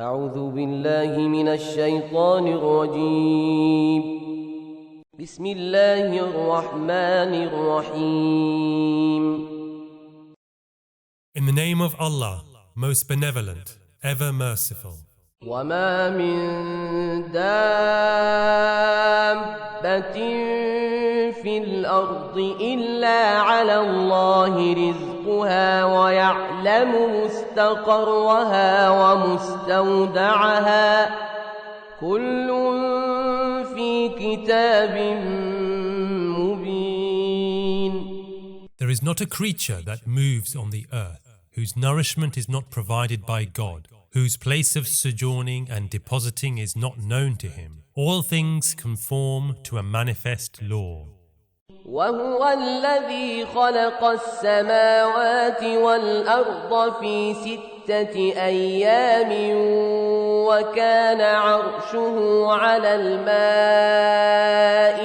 أعوذ بالله من الشيطان الرجيم. بسم الله الرحمن الرحيم. In the name of Allah, most benevolent, ever merciful. وما من دابة في الأرض إلا على الله رزقها ويعلم مستقرها ومستودعها كل في كتاب مبين. There is not a creature that moves on the earth whose nourishment is not provided by God, whose place of sojourning and depositing is not known to him. All things conform to a manifest law. وهو الذي خلق السماوات والأرض في 6 أيام وكان عرشه على الماء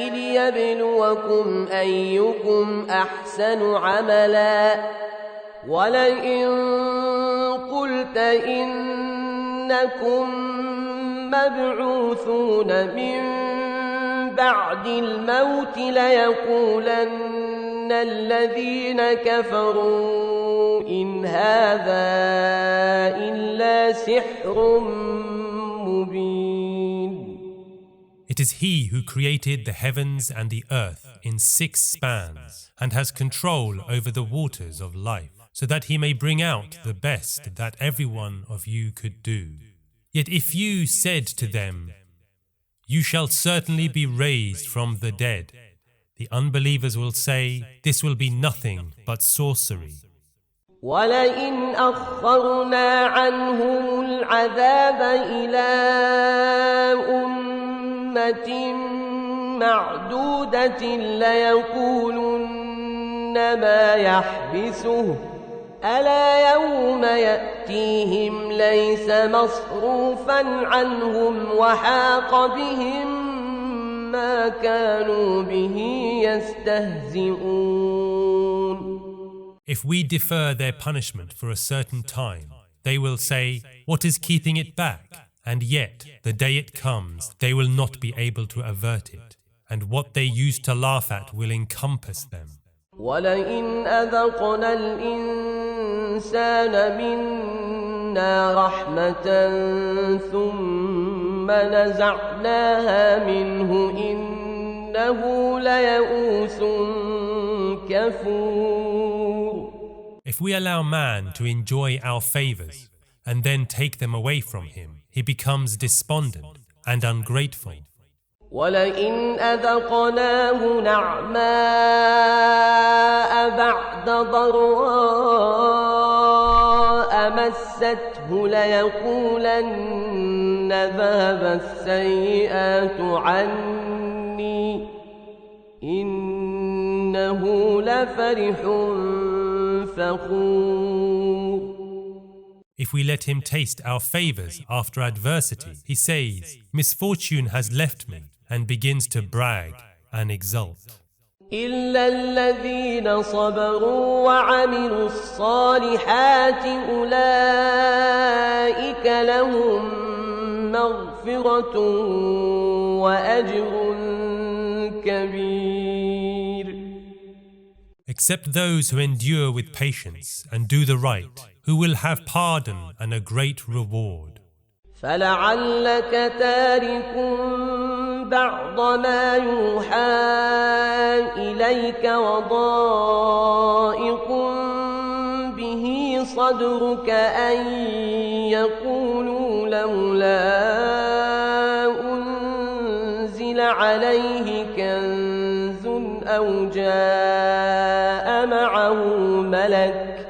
ليبلوكم أيكم أحسن عملا ولئن قلت إنكم مبعوثون من بعد الموت ليقولن الذين كفروا إن هذا إلا سحر مبين. It is He who created the heavens and the earth in 6 spans and has control over the waters of life, so that He may bring out the best that every one of you could do. Yet if you said to them, "You shall certainly be raised from the dead," the unbelievers will say, "This will be nothing but sorcery." وَلَئِنْ أَخَّرْنَا عَنْهُمُ الْعَذَابَ إِلَىٰ أُمَّةٍ مَّعْدُودَةٍ لَيَقُولُنَّ مَا يَحْبِسُهُ ألا يوم يأتيهم ليس مصروفا عنهم وحاق بهم ما كانوا به يستهزئون. If we defer their punishment for a certain time, they will say, "What is keeping it back?" And yet, the day it comes, they will not be able to avert it, and what they used to laugh at will encompass them. وَلَئِنْ أَذَقْنَا الْإِنسَانَ مِنَّا رَحْمَةً ثُمَّ نَزَعْنَاهَا مِنْهُ إِنَّهُ لَيَئُوسٌ كَفُورٌ. If we allow man to enjoy our favors and then take them away from him, he becomes despondent and ungrateful. وَلَئِنْ أَذَقْنَاهُ نَعْمَاءَ بَعْدَ ضَرَّاءَ مَسَّتْهُ لَيَقُولَنَّ ذَهَبَ السَّيِّئَاتُ عَنِّي إِنَّهُ لَفَرِحٌ فَخُورٌ. If we let him taste our favors after adversity, he says, "Misfortune has left me," and begins to brag and exult. إِلَّا الَّذِينَ صَبَرُوا وَعَمِلُوا الصَّالِحَاتِ أُولَئِكَ لَهُم مَّغْفِرَةٌ وَأَجْرٌ كَبِيرٌ. Except those who endure with patience and do the right, who will have pardon and a great reward. فَلَعَلَّكَ تَارِكٌ بَعْضَ مَا يُوحَىٰ إِلَيْكَ وَضَائِقٌ بِهِ صَدْرُكَ أَن يَقُولُوا لَوْلَا أُنزِلَ عَلَيْهِ كَنزٌ أَوْ جَاءَ مَعَهُ مَلَكٌ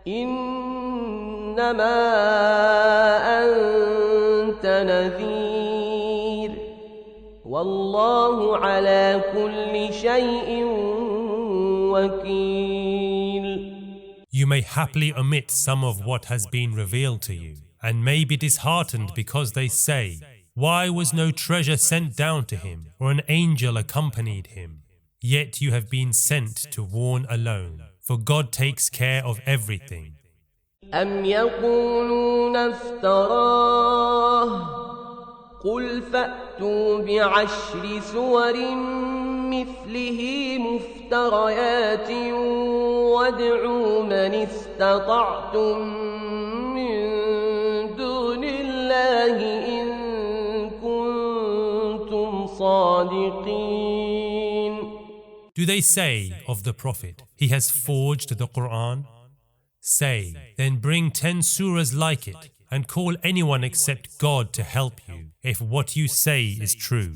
إِنَّمَا أَنتَ نَذِيرٌ وَاللَّهُ عَلَى كُلِّ شَيْءٍ وَكِيلٌ. You may happily omit some of what has been revealed to you, and may be disheartened because they say, "Why was no treasure sent down to him, or an angel accompanied him?" Yet you have been sent to warn alone, for God takes care of everything. أم يقولون افتراه قل فأتوا بعشر سور مثله مفتريات وادعوا من استطعتم من دون الله إن كنتم صادقين. Do they say of the Prophet, he has forged the Quran? Say, then bring 10 surahs like it, and call anyone except God to help you, if what you say is true.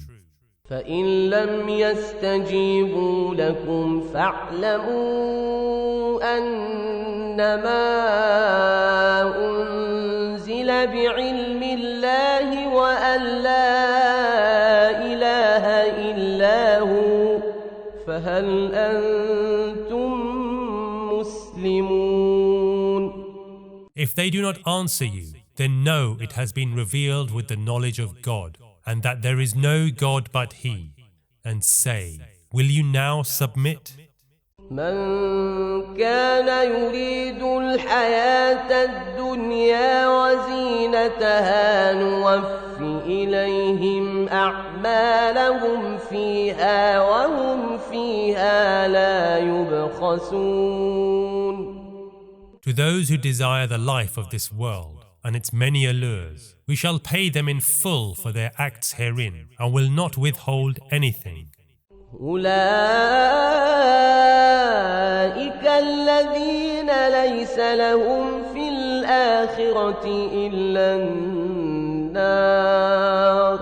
فإن لم يستجيبوا لكم فاعلموا أنما أنزل بعلم الله وأن لا إله إلا هو فهل أنتم مسلمون. If they do not answer you, then know it has been revealed with the knowledge of God, and that there is no God but He. And say, will you now submit? من كان يريد الحياة الدنيا وزينتها نوفي إليهم أعمالهم فيها وهم فيها لا يبخسون. To those who desire the life of this world and its many allures, we shall pay them in full for their acts herein, and will not withhold anything. أولئك الذين ليس لهم في الآخرة إلا النار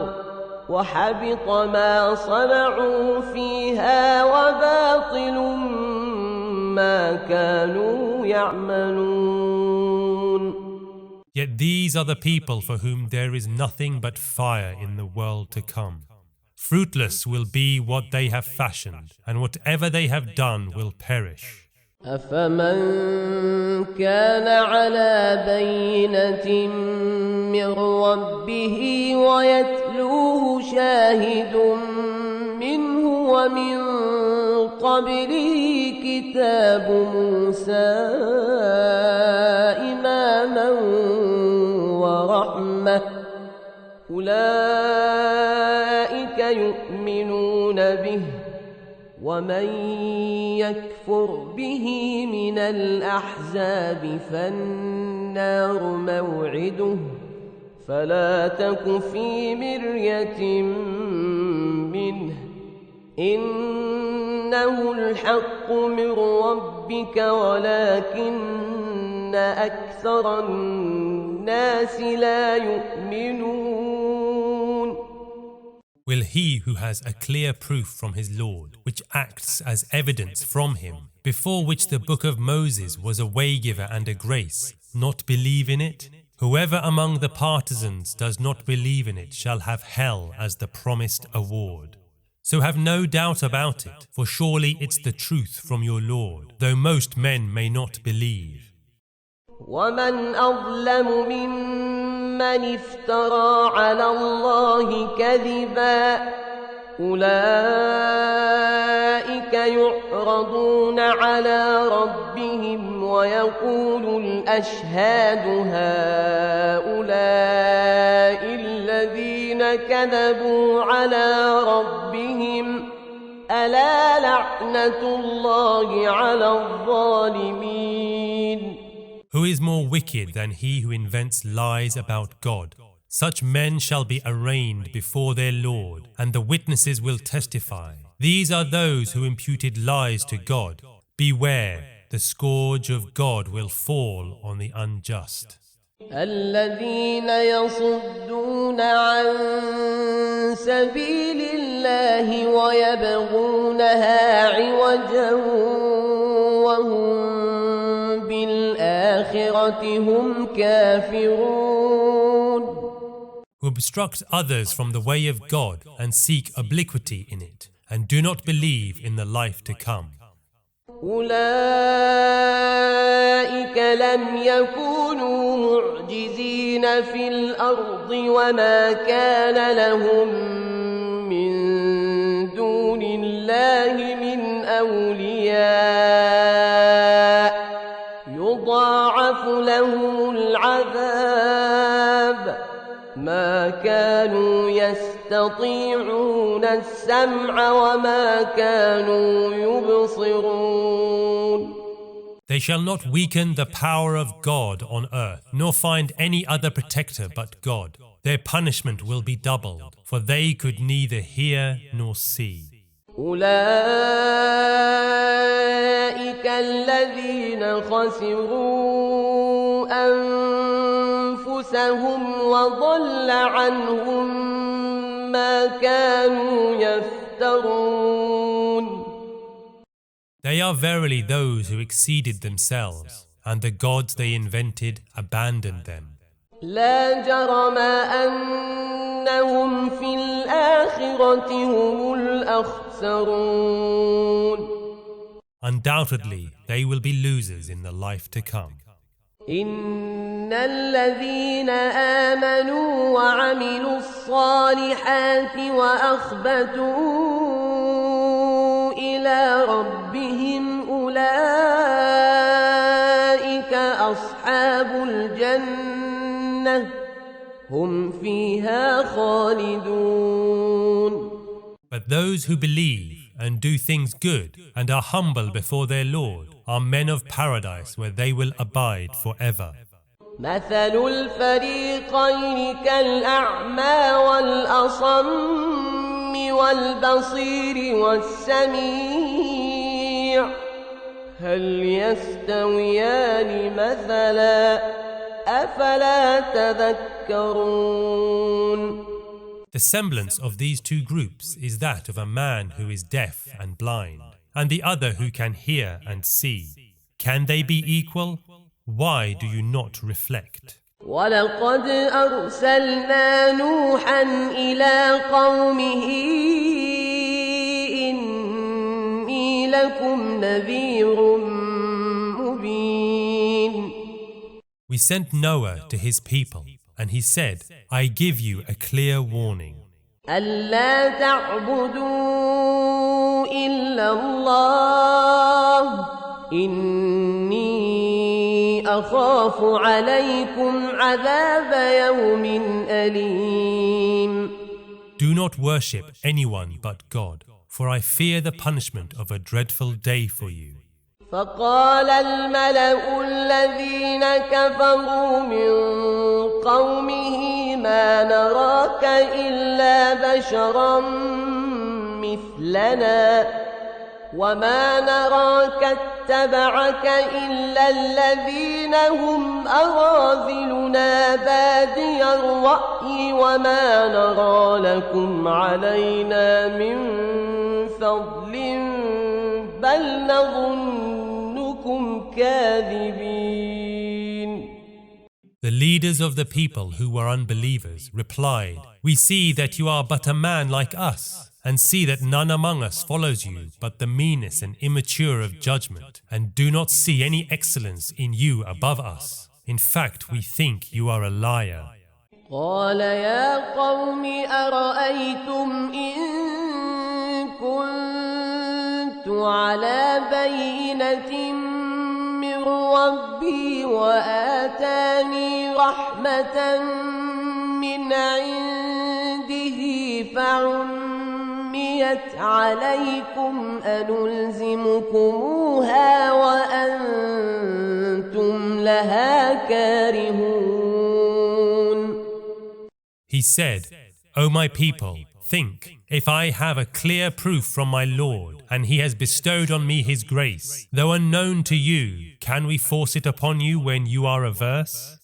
وحبط ما صنعوا فيها وباطل ما كانوا يعملون. Yet these are the people for whom there is nothing but fire in the world to come. Fruitless will be what they have fashioned, and whatever they have done will perish. أفمن كان على بينة من ربه ويتلوه شاهد منه ومن قبله كتاب موسى إماما ورحمة أولئك يؤمنون به ومن يكفر به من الأحزاب فالنار موعده فلا تك في مرية منه إنه الحق من ربك ولكن أكثر الناس لا يؤمنون. Will he who has a clear proof from his Lord, which acts as evidence from him, before which the book of Moses was a waygiver and a grace, not believe in it? Whoever among the partisans does not believe in it shall have hell as the promised award. So have no doubt about it, for surely it's the truth from your Lord, though most men may not believe. ومن أظلم ممن افترى على الله كذبا أولئك يعرضون على ربهم ويقول الأشهاد هؤلاء الذين كذبوا على ربهم ألا لعنة الله على الظالمين. Who is more wicked than he who invents lies about God? Such men shall be arraigned before their Lord, and the witnesses will testify. These are those who imputed lies to God. Beware, the scourge of God will fall on the unjust. الذين يصدون عن سبيل الله ويبغونها عوجا وهم بالآخرة هم كافرون. Who obstruct others from the way of God and seek obliquity in it, and do not believe in the life to come. أولئك لم يكونوا معجزين في الأرض وما كان لهم من دون الله من أولياء يضاعف لهم يستطيعون السمع وما كانوا يبصرون. They shall not weaken the power of God on earth, nor find any other protector but God. Their punishment will be doubled, for they could neither hear nor see. أولئك الذين خسروا أنفسهم وضل عنهم ما كانوا يفترون. They are verily those who exceeded themselves, and the gods they invented abandoned them. لا جرم أنهم في الآخرة هم الأخسرون. Undoubtedly, they will be losers in the life to come. إن الذين آمنوا وعملوا الصالحات وأخبتوا إلى ربهم أولئك أصحاب الجنة هم فيها خالدون. But those who believe and do things good and are humble before their Lord are men of paradise where they will abide forever. مثل الفريقين كالأعمى والأصم والبصير والسميع هل يستويان مثلا أفلا تذكرون. The semblance of these two groups is that of a man who is deaf and blind, and the other who can hear and see. Can they be equal? Why do you not reflect? ولقد أرسلنا نوحا إلى قومه إني لكم نذير مبين. We sent Noah to his people, and he said, I give you a clear warning. ألا تعبدوا إلا الله إني أخاف عليكم عذاب يوم أليم. Do not worship anyone but God, for I fear the punishment of a dreadful day for you. فقال الملأ الذين كفروا من قومه ما نراك إلا بشرا مثلنا وما نراك اتبعك إلا الذين هم أراذلنا بادي الرأي وما نرى لكم علينا من فضل بل نظنكم كاذبين. The leaders of the people who were unbelievers replied, We see that you are but a man like us, and see that none among us follows you but the meanness and immature of judgment, and do not see any excellence in you above us. In fact, we think you are a liar. قال يا قوم أرأيتم إن كنت على بينة من ربي وآتاني رحمة من عنده فعميت عليكم أنلزمكموها وأنتم لها كارهون. He said, O my people, think, if I have a clear proof from my Lord, and He has bestowed on me His grace, though unknown to you, can we force it upon you when you are averse?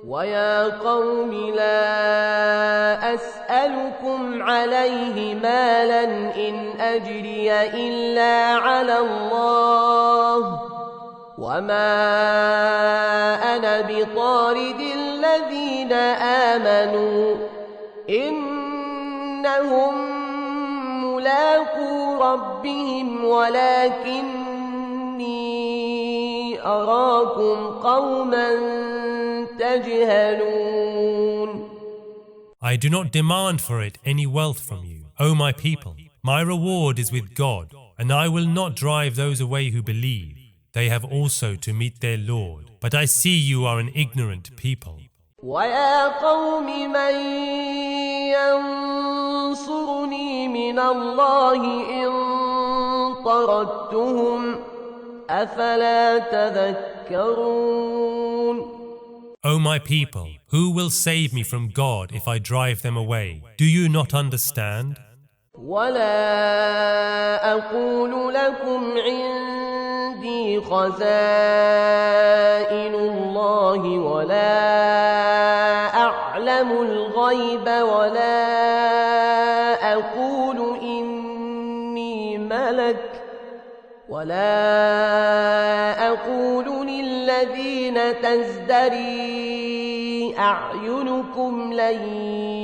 ويا قوم لا أسألكم عليه مالا إن أجري إلا على الله وما أنا بطارد الذين آمنوا إنهم ملاقو ربهم ولكني أراكم قوما تجهلون. I do not demand for it any wealth from you, O my people. My reward is with God, and I will not drive those away who believe. They have also to meet their Lord, but I see you are an ignorant people. ويا قوم من ينصرني من الله إن طردتهم أفلا تذكرون. O my people, who will save me from God if I drive them away? Do you not understand? ولا أقول لكم عندي خزائن الله ولا أعلم الغيب ولا أقول إني ملك ولا أقول للذين تزدري أعينكم لن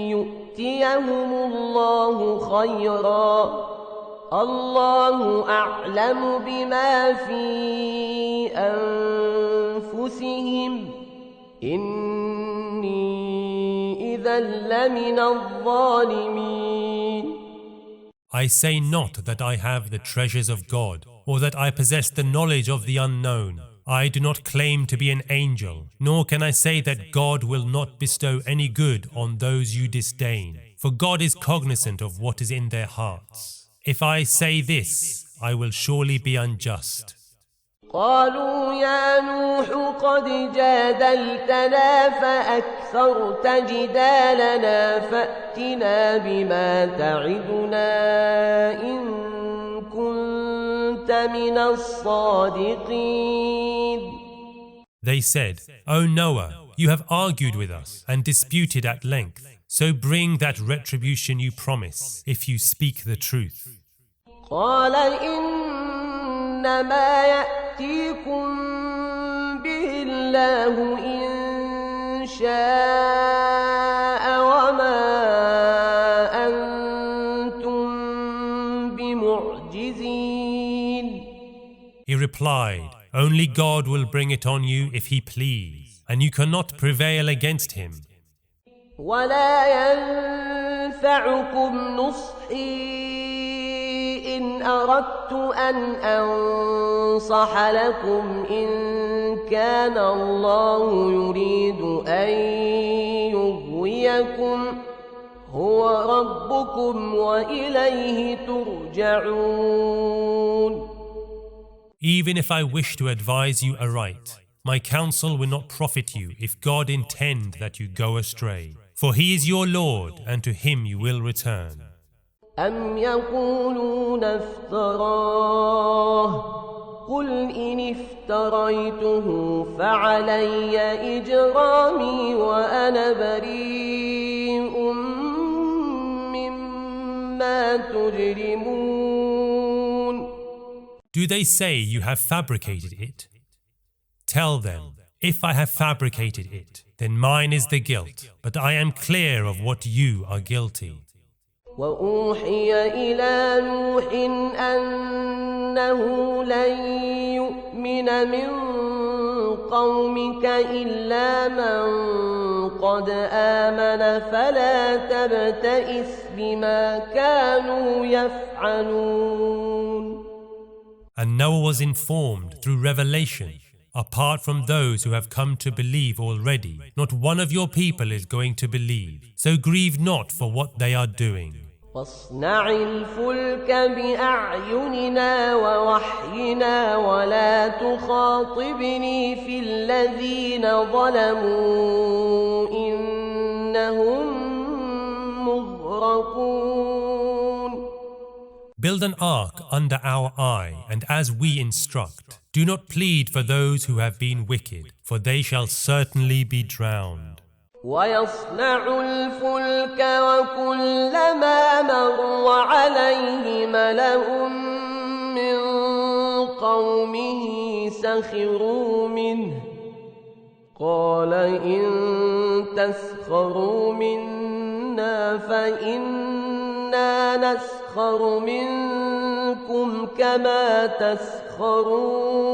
يؤتيهم الله خيرا الله أعلم بما في أنفسهم إني إذا لمن الظالمين. I say not that I have the treasures of God, or that I possess the knowledge of the unknown. I do not claim to be an angel, nor can I say that God will not bestow any good on those you disdain, for God is cognizant of what is in their hearts. If I say this, I will surely be unjust. قالوا يا نوح قد جادلتنا فأكثرت جدالنا فأتنا بما تعدنا إن كنت من الصادقين. They said, O Noah, you have argued with us and disputed at length, so bring that retribution you promise, if you speak the truth. قال إنما يأتيكم به الله إن شاء وما أنتم بمعجزين. He replied, Only God will bring it on you if He please, and you cannot prevail against Him. ولا ينفعكم نصحي إن أردت أن أنصح لكم إن كان الله يريد أن يغويكم هو ربكم وإليه ترجعون. Even if I wish to advise you aright, my counsel will not profit you if God intend that you go astray. For He is your Lord, and to Him you will return. أم يقولون افتراه قل إن افتريته فعلي إجرامي وأنا بريء مما تجرمون. Do they say you have fabricated it? Tell them, if I have fabricated it, then mine is the guilt, but I am clear of what you are guilty. وأوحي إلى نوح أنه لن يؤمن من قومك إلا من قد آمن فلا تبتئس بما كانوا يفعلون. And Noah was informed through revelation, apart from those who have come to believe already, not one of your people is going to believe, so grieve not for what they are doing. واصنع الفلك بأعيننا ووحينا ولا تخاطبني في الذين ظلموا إنهم مغرقون. Build an ark under our eye, and as we instruct. Do not plead for those who have been wicked, for they shall certainly be drowned. ويصنع الفلك وكلما مر عليه ملأ من قومه سخروا منه قال إن تسخروا منا فإنا نسخر منكم كما تسخرون.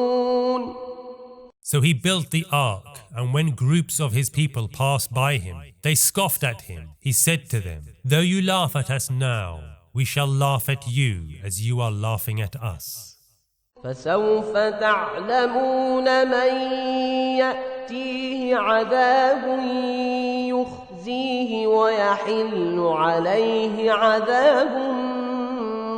So he built the ark, and when groups of his people passed by him, they scoffed at him. He said to them, Though you laugh at us now, we shall laugh at you as you are laughing at us. فسوف تعلمون من يأتيه عذاب يخزيه ويحل عليه عذاب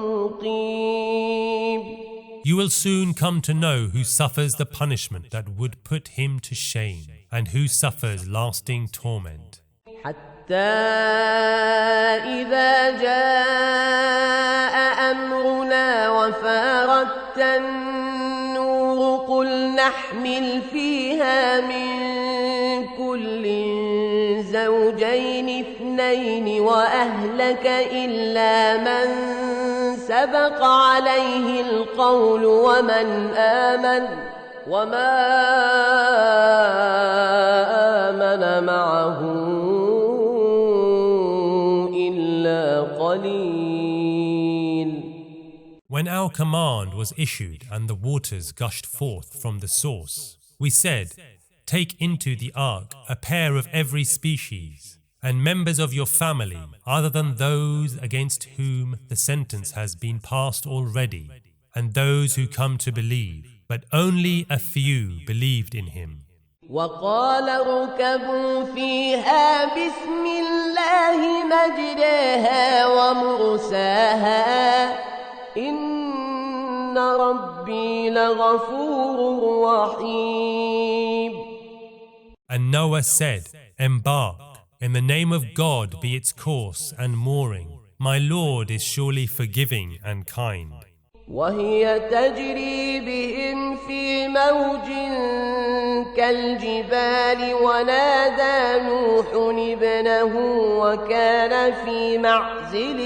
مقيم. You will soon come to know who suffers the punishment that would put him to shame, and who suffers lasting torment. حتى إذا جاء أمرنا وفارت النور قل نحمل فيها من كل زوجين اثنين وأهلك إلا من سبق عليه القول ومن آمن وما آمن معه إلا قليل. When our command was issued and the waters gushed forth from the source, we said, take into the ark a pair of every species, and members of your family other than those against whom the sentence has been passed already, and those who come to believe, but only a few believed in him. وقال اركبوا فيها بسم الله مجريها ومرساها إن ربي لغفور رحيم. And Noah said, embark, in the name of God be its course and mooring. My Lord is surely forgiving and kind. وهي تجري بهم في موج كالجبال ونادى نوح ابنه وكان في معزل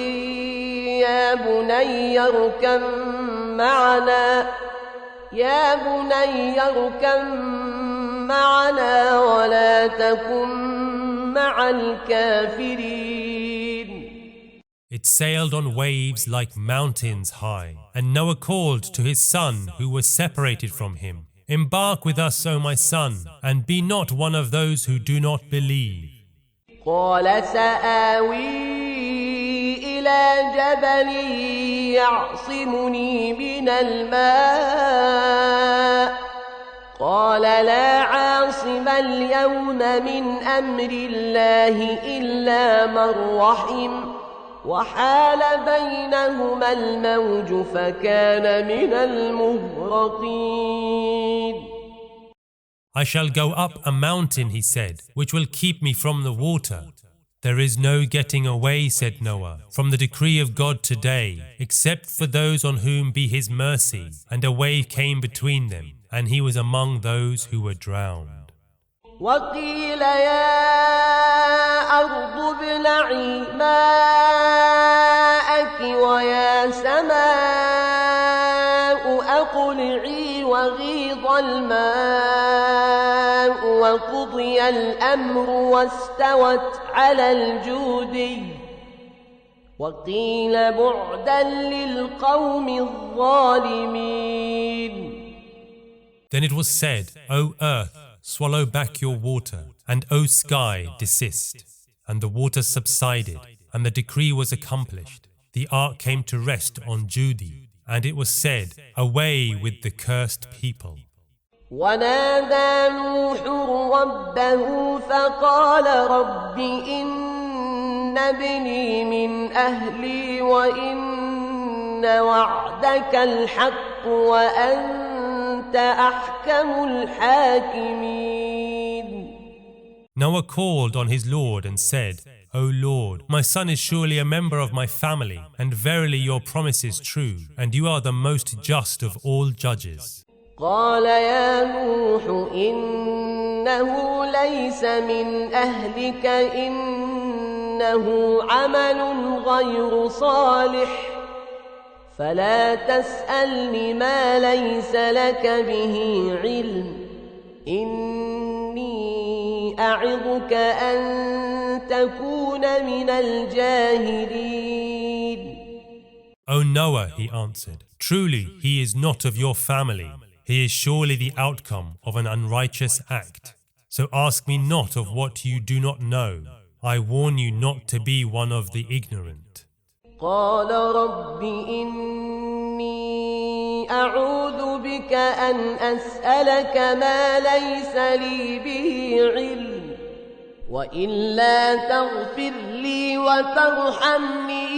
يا بني اركب معنا ولا تكن مع الكافرين. It sailed on waves like mountains high, and Noah called to his son who was separated from him, embark with us, O my son, and be not one of those who do not believe. قال سآوي إلى جبل يعصمني من الماء قال لا عاصم اليوم من أمر الله إلا من رحم وحال بينهما الموج فكان من المغرقين. I shall go up a mountain, he said, which will keep me from the water. There is no getting away, said Noah, from the decree of God today, except for those on whom be his mercy. And a wave came between them, and he was among those who were drowned. وقيل يا أرض ابلعي ماءك ويا سماء أقلعي وغيض الماء وقضي الأمر واستوت على الجودي وقيل بعدا للقوم الظالمين. Then it was said, O earth, swallow back your water, and O sky, desist. And the water subsided, and the decree was accomplished. The ark came to rest on Judy, and it was said, away with the cursed people. ونادى نوح ربه فقال رب إن ابني من أهلي وإن وعدك الحق وأنت أحكم الحاكمين. Noah called on his Lord and said, O Lord, my son is surely a member of my family, and verily your promise is true, and you are the most just of all judges. قال يا نوح إنه ليس من أهلك إنه عمل غير صالح فلا تسألني ما ليس لك به علم إني أعظك أن تكون من الجاهلين. O Noah, he answered, truly he is not of your family. He is surely the outcome of an unrighteous act. So ask me not of what you do not know. I warn you not to be one of the ignorant. قال رب إني أعوذ بك أن أسألك ما ليس لي به علم وإلا تغفر لي وترحمني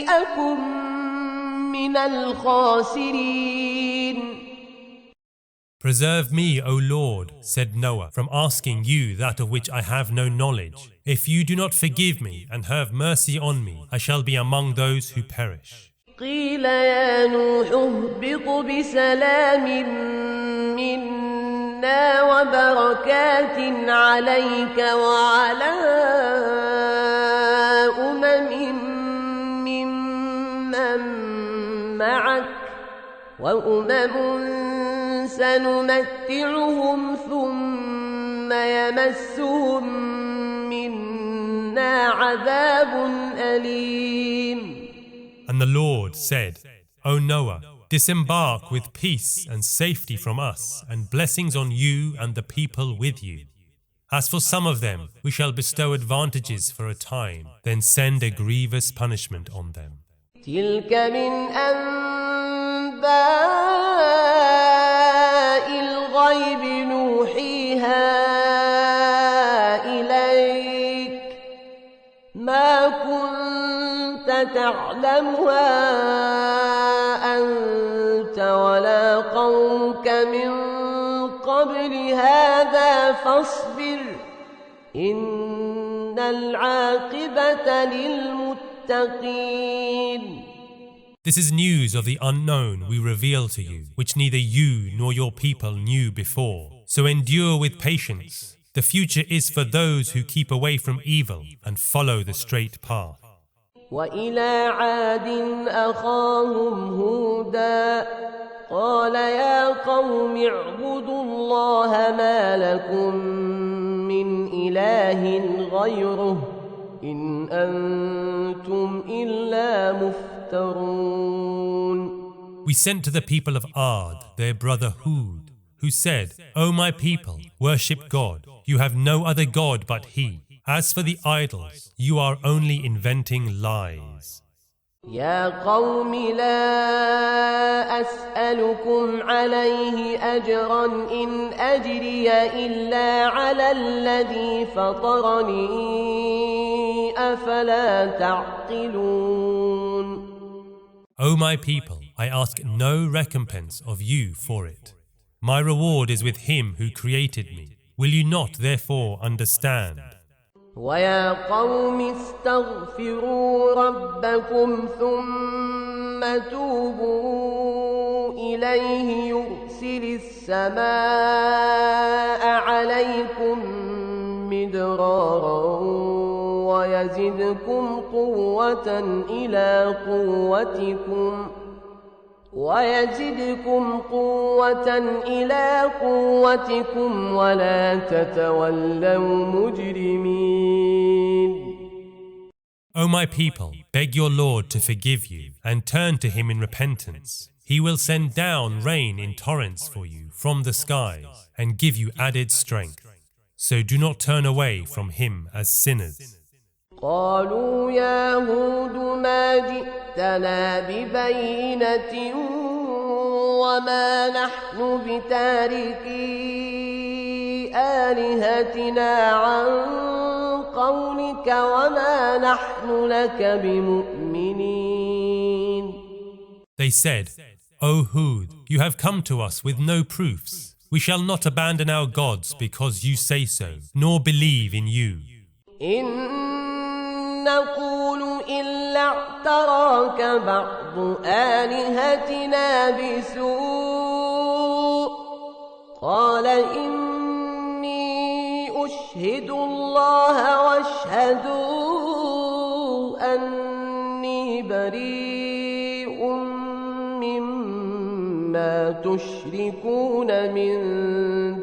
أكن من الخاسرين. Preserve me, O Lord, said Noah, from asking you that of which I have no knowledge. If you do not forgive me and have mercy on me, I shall be among those who perish. قيل يا نوح اهبط بسلام منا وبركات عليك وعلى ممن معك وأمم سنمتعهم ثم يمسهم منا عذاب أليم. And the Lord said, O Noah, disembark with peace and safety from us, and blessings on you and the people with you. As for some of them, we shall bestow advantages for a time, then send a grievous punishment on them. تلك من أنباء الغيب نوحيها إليك ما كنت تعلمها أنت ولا قومك من قبل هذا فاصبر إن العاقبة للمتقين. This is news of the unknown we reveal to you, which neither you nor your people knew before. So endure with patience. The future is for those who keep away from evil and follow the straight path. وإلى عاد أخاهم هودا قال يا قوم اعبدوا الله ما لكم من إله غيره إن أنتم إلا مفترون. We sent to the people of Ad their brother Hud, who said, O my people, worship God. You have no other God but He. As for the idols, you are only inventing lies. يا قوم لا أسألكم عليه أجرا إن أجري إلا على الذي فطرني أفلا تعقلون. O my people, I ask no recompense of you for it. My reward is with Him who created me. Will you not therefore understand? ويا قوم استغفروا ربكم ثم توبوا إليه يرسل السماء عليكم مدرارا ويزدكم قوة إلى قوتكم ولا تتولوا مجرمين. O my people, beg your Lord to forgive you and turn to Him in repentance. He will send down rain in torrents for you from the skies and give you added strength. So do not turn away from Him as sinners. قالوا يا هود ما جئتنا ببينة وما نحن بتاركي آلهتنا عن قولك وما نحن لك بمؤمنين. They said, O Hud, you have come to us with no proofs. We shall not abandon our gods because you say so, nor believe in you. نقول إلا اعتراك بعض آلهتنا بسوء قال إني أشهد الله واشهدوا أني بريء مما تشركون من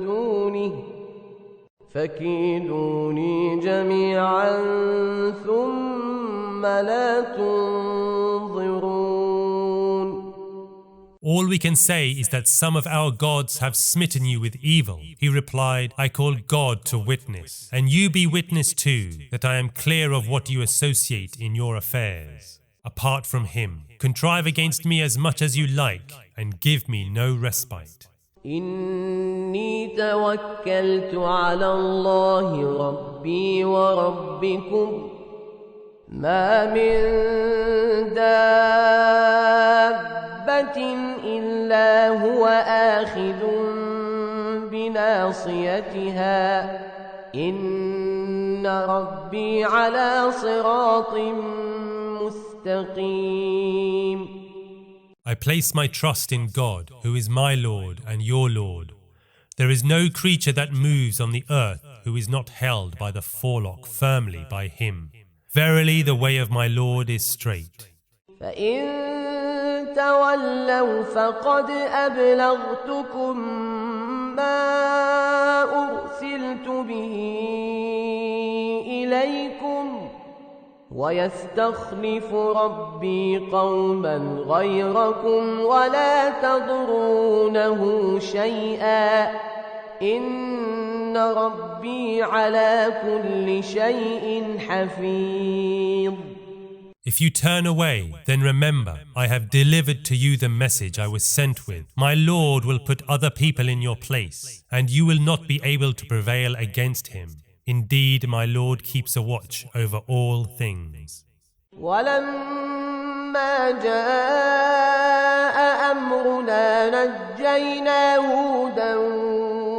دونه فكيدوني جميعا ثم لا تنظرون. All we can say is that some of our gods have smitten you with evil. He replied, I call God to witness, and you be witness too, that I am clear of what you associate in your affairs. Apart from Him, contrive against me as much as you like, and give me no respite. إني توكلت على الله ربي وربكم ما من دابة إلا هو آخذ بناصيتها إن ربي على صراط مستقيم. I place my trust in God, who is my Lord and your Lord. There is no creature that moves on the earth who is not held by the forelock firmly by him. Verily the way of my Lord is straight. فإن تولوا فقد أبلغتكم ما أرسلت به إليكم ويستخلف ربي قوما غيركم ولا تضرونه شيئا إن ربي على كل شيء حفيظ. If you turn away, then remember, I have delivered to you the message I was sent with. My Lord will put other people in your place, and you will not be able to prevail against him. Indeed, my Lord keeps a watch over all things. ولما جاء أمرنا نجينا هودا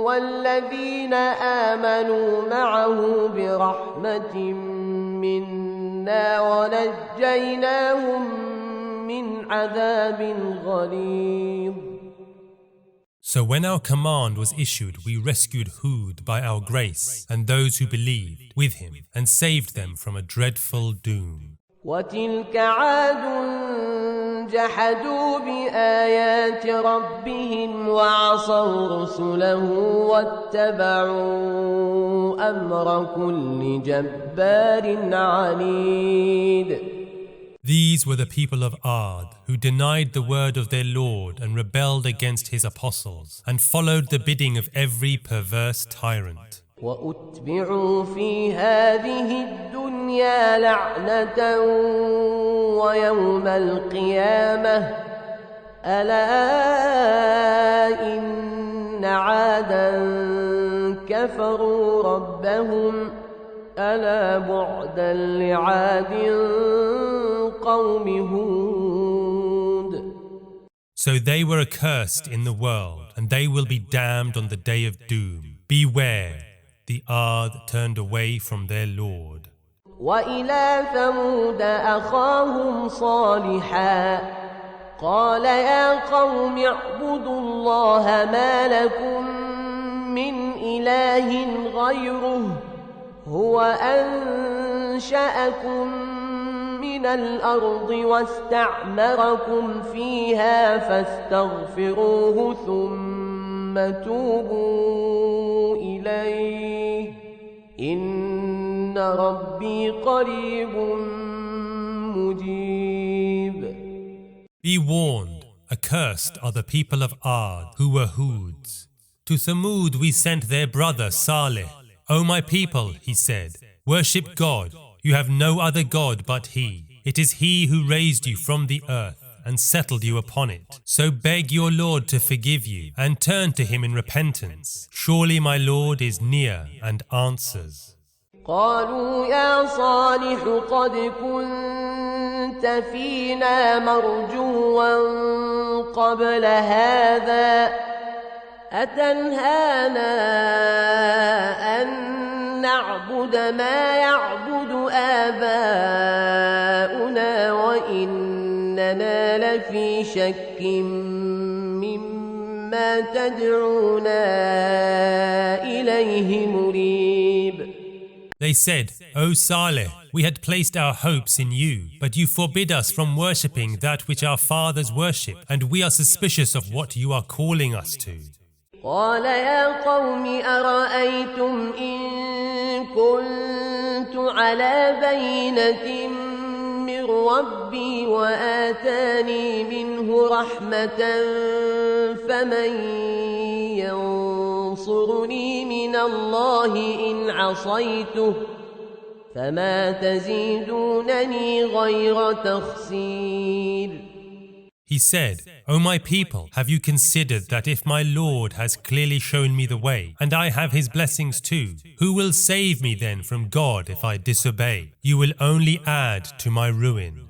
والذين آمنوا معه برحمة منا ونجيناهم من عذاب غليظ. So when our command was issued, we rescued Hud by our grace and those who believed with him and saved them from a dreadful doom. وتلك عاد جحدوا بآيات ربهم وعصوا رسله واتبعوا أمر كل جبار عنيد. These were the people of Ad, who denied the word of their Lord and rebelled against his apostles, and followed the bidding of every perverse tyrant. وأتبعوا في هذه الدنيا لعنة ويوم القيامة ألا إن عادا كفروا ربهم ألا بعدا لعاد قوم هود. So they were accursed in the world, and they will be damned on the day of doom. Beware, the Ad turned away from their Lord. وإلى ثمود أخاهم صالحا قال يا قوم اعبدوا الله ما لكم من إله غيره هو أنشأكم من الأرض واستعمركم فيها فاستغفروه ثم توبوا إليه إن ربي قريب مجيب. Be warned, accursed are the people of Ad, who were Hoods. To Thamud we sent their brother Saleh. O my people, he said, worship God. You have no other God but He. It is He who raised you from the earth and settled you upon it. So beg your Lord to forgive you and turn to Him in repentance. Surely my Lord is near and answers. قالوا يا صالح قد كنت فينا مرجوا قبل هذا أتنهانا أن نعبد ما يعبد آباؤنا وإننا لفي شك مما تدعونا إليه مريب. They said, O Saleh, we had placed our hopes in you, but you forbid us from worshipping that which our fathers worship, and we are suspicious of what you are calling us to. قال يا قوم أرأيتم إن كنت على بينة من ربي وآتاني منه رحمة فمن ينصرني من الله إن عصيته فما تزيدونني غير تخسير. He He said, O my people, have you considered that if my Lord has clearly shown me the way, and I have His blessings too, who will save me then from God if I disobey? You will only add to my ruin.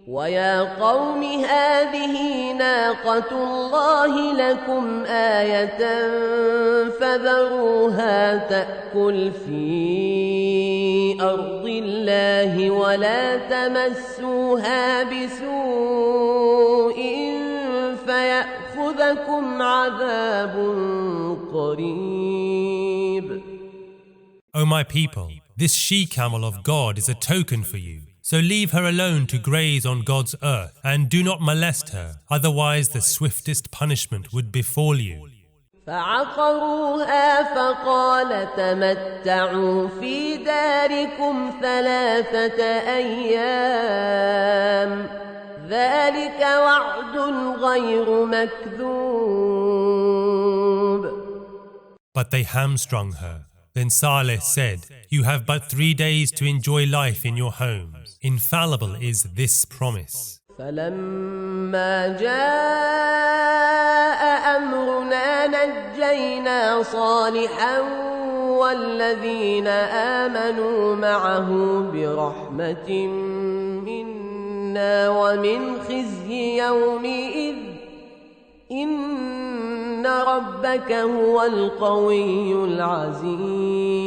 ويا قوم هذه ناقة الله لكم آية فذروها تأكل في أرض الله ولا تمسوها بسوء فيأخذكم عذاب قريب. O my people, this she-camel of God is a token for you. So leave her alone to graze on God's earth, and do not molest her, otherwise the swiftest punishment would befall you. فعقروها فقال تمتعوا في داركم 3 أيام ذلك وعد غير مكذوب. But they hamstrung her. Then Saleh said, You have but 3 days to enjoy life in your homes. Infallible is this promise. فلما جاء أمرنا نجينا صالحا والذين آمنوا معه برحمة منا ومن خزي يومئذ إن ربك هو القوي العزيز.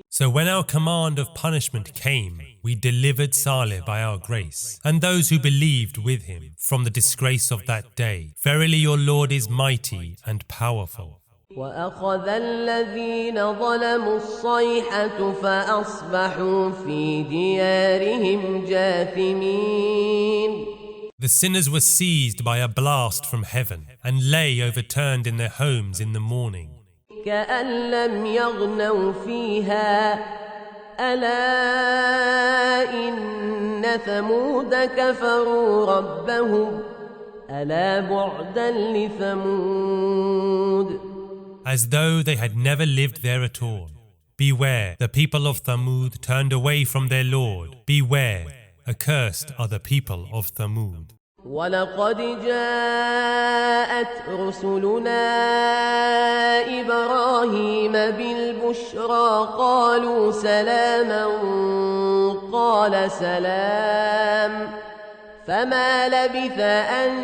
So when our command of punishment came, we delivered Saleh by our grace, and those who believed with him from the disgrace of that day. Verily your Lord is mighty and powerful. وأخذ الذين ظلموا الصيحة فأصبحوا في ديارهم جاثمين. The sinners were seized by a blast from heaven and lay overturned in their homes in the morning. كأن لم يغنوا فيها ألا إن ثمود كفروا ربهم ألا بعدا لثمود. As though they had never lived there at all. Beware, the people of Thamud turned away from their Lord. Beware, accursed are the people of Thamud. ولقد جاءت رسلنا إبراهيم بالبشرى قالوا سلاما قال سلام فما لبث أن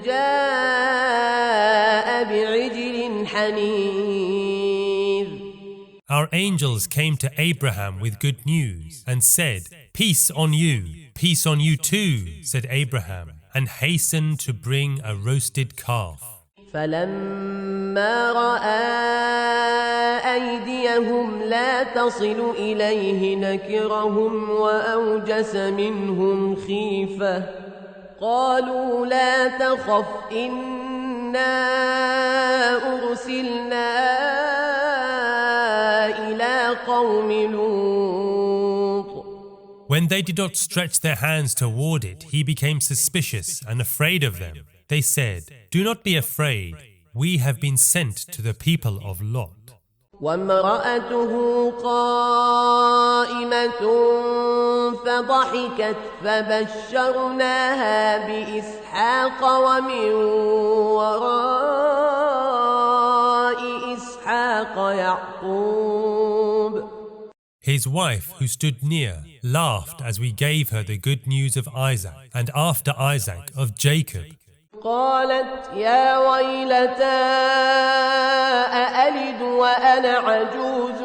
جاء بعجل حنيذ. Our angels came to Abraham with good news and said, Peace on you too, said Abraham, and hastened to bring a roasted calf. فلما رأى أيديهم لا تصل إليه نكرهم وأوجس منهم خيفة قالوا لا تخف إنا أرسلنا إلى قوم لوط. When they did not stretch their hands toward it, he became suspicious and afraid of them. They said, Do not be afraid, we have been sent to the people of Lot. وامرأته قائمة فضحكت فبشرناها بإسحاق ومن وراء إسحاق يعقوب. His wife, who stood near, laughed as we gave her the good news of Isaac, and after Isaac of Jacob. قالت يا ويلتى أألد وأنا عجوز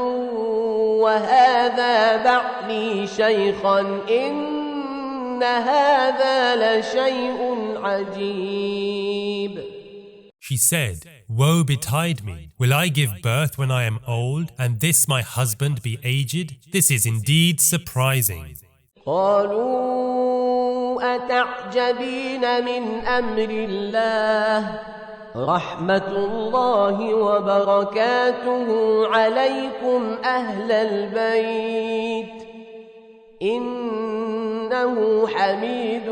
وهذا بعلي شيخا إن هذا لشيء عجيب. She said, Woe betide me! Will I give birth when I am old, and this my husband be aged? This is indeed surprising. قالوا أتعجبين من أمر الله رحمة الله وبركاته عليكم أهل البيت إنه حميد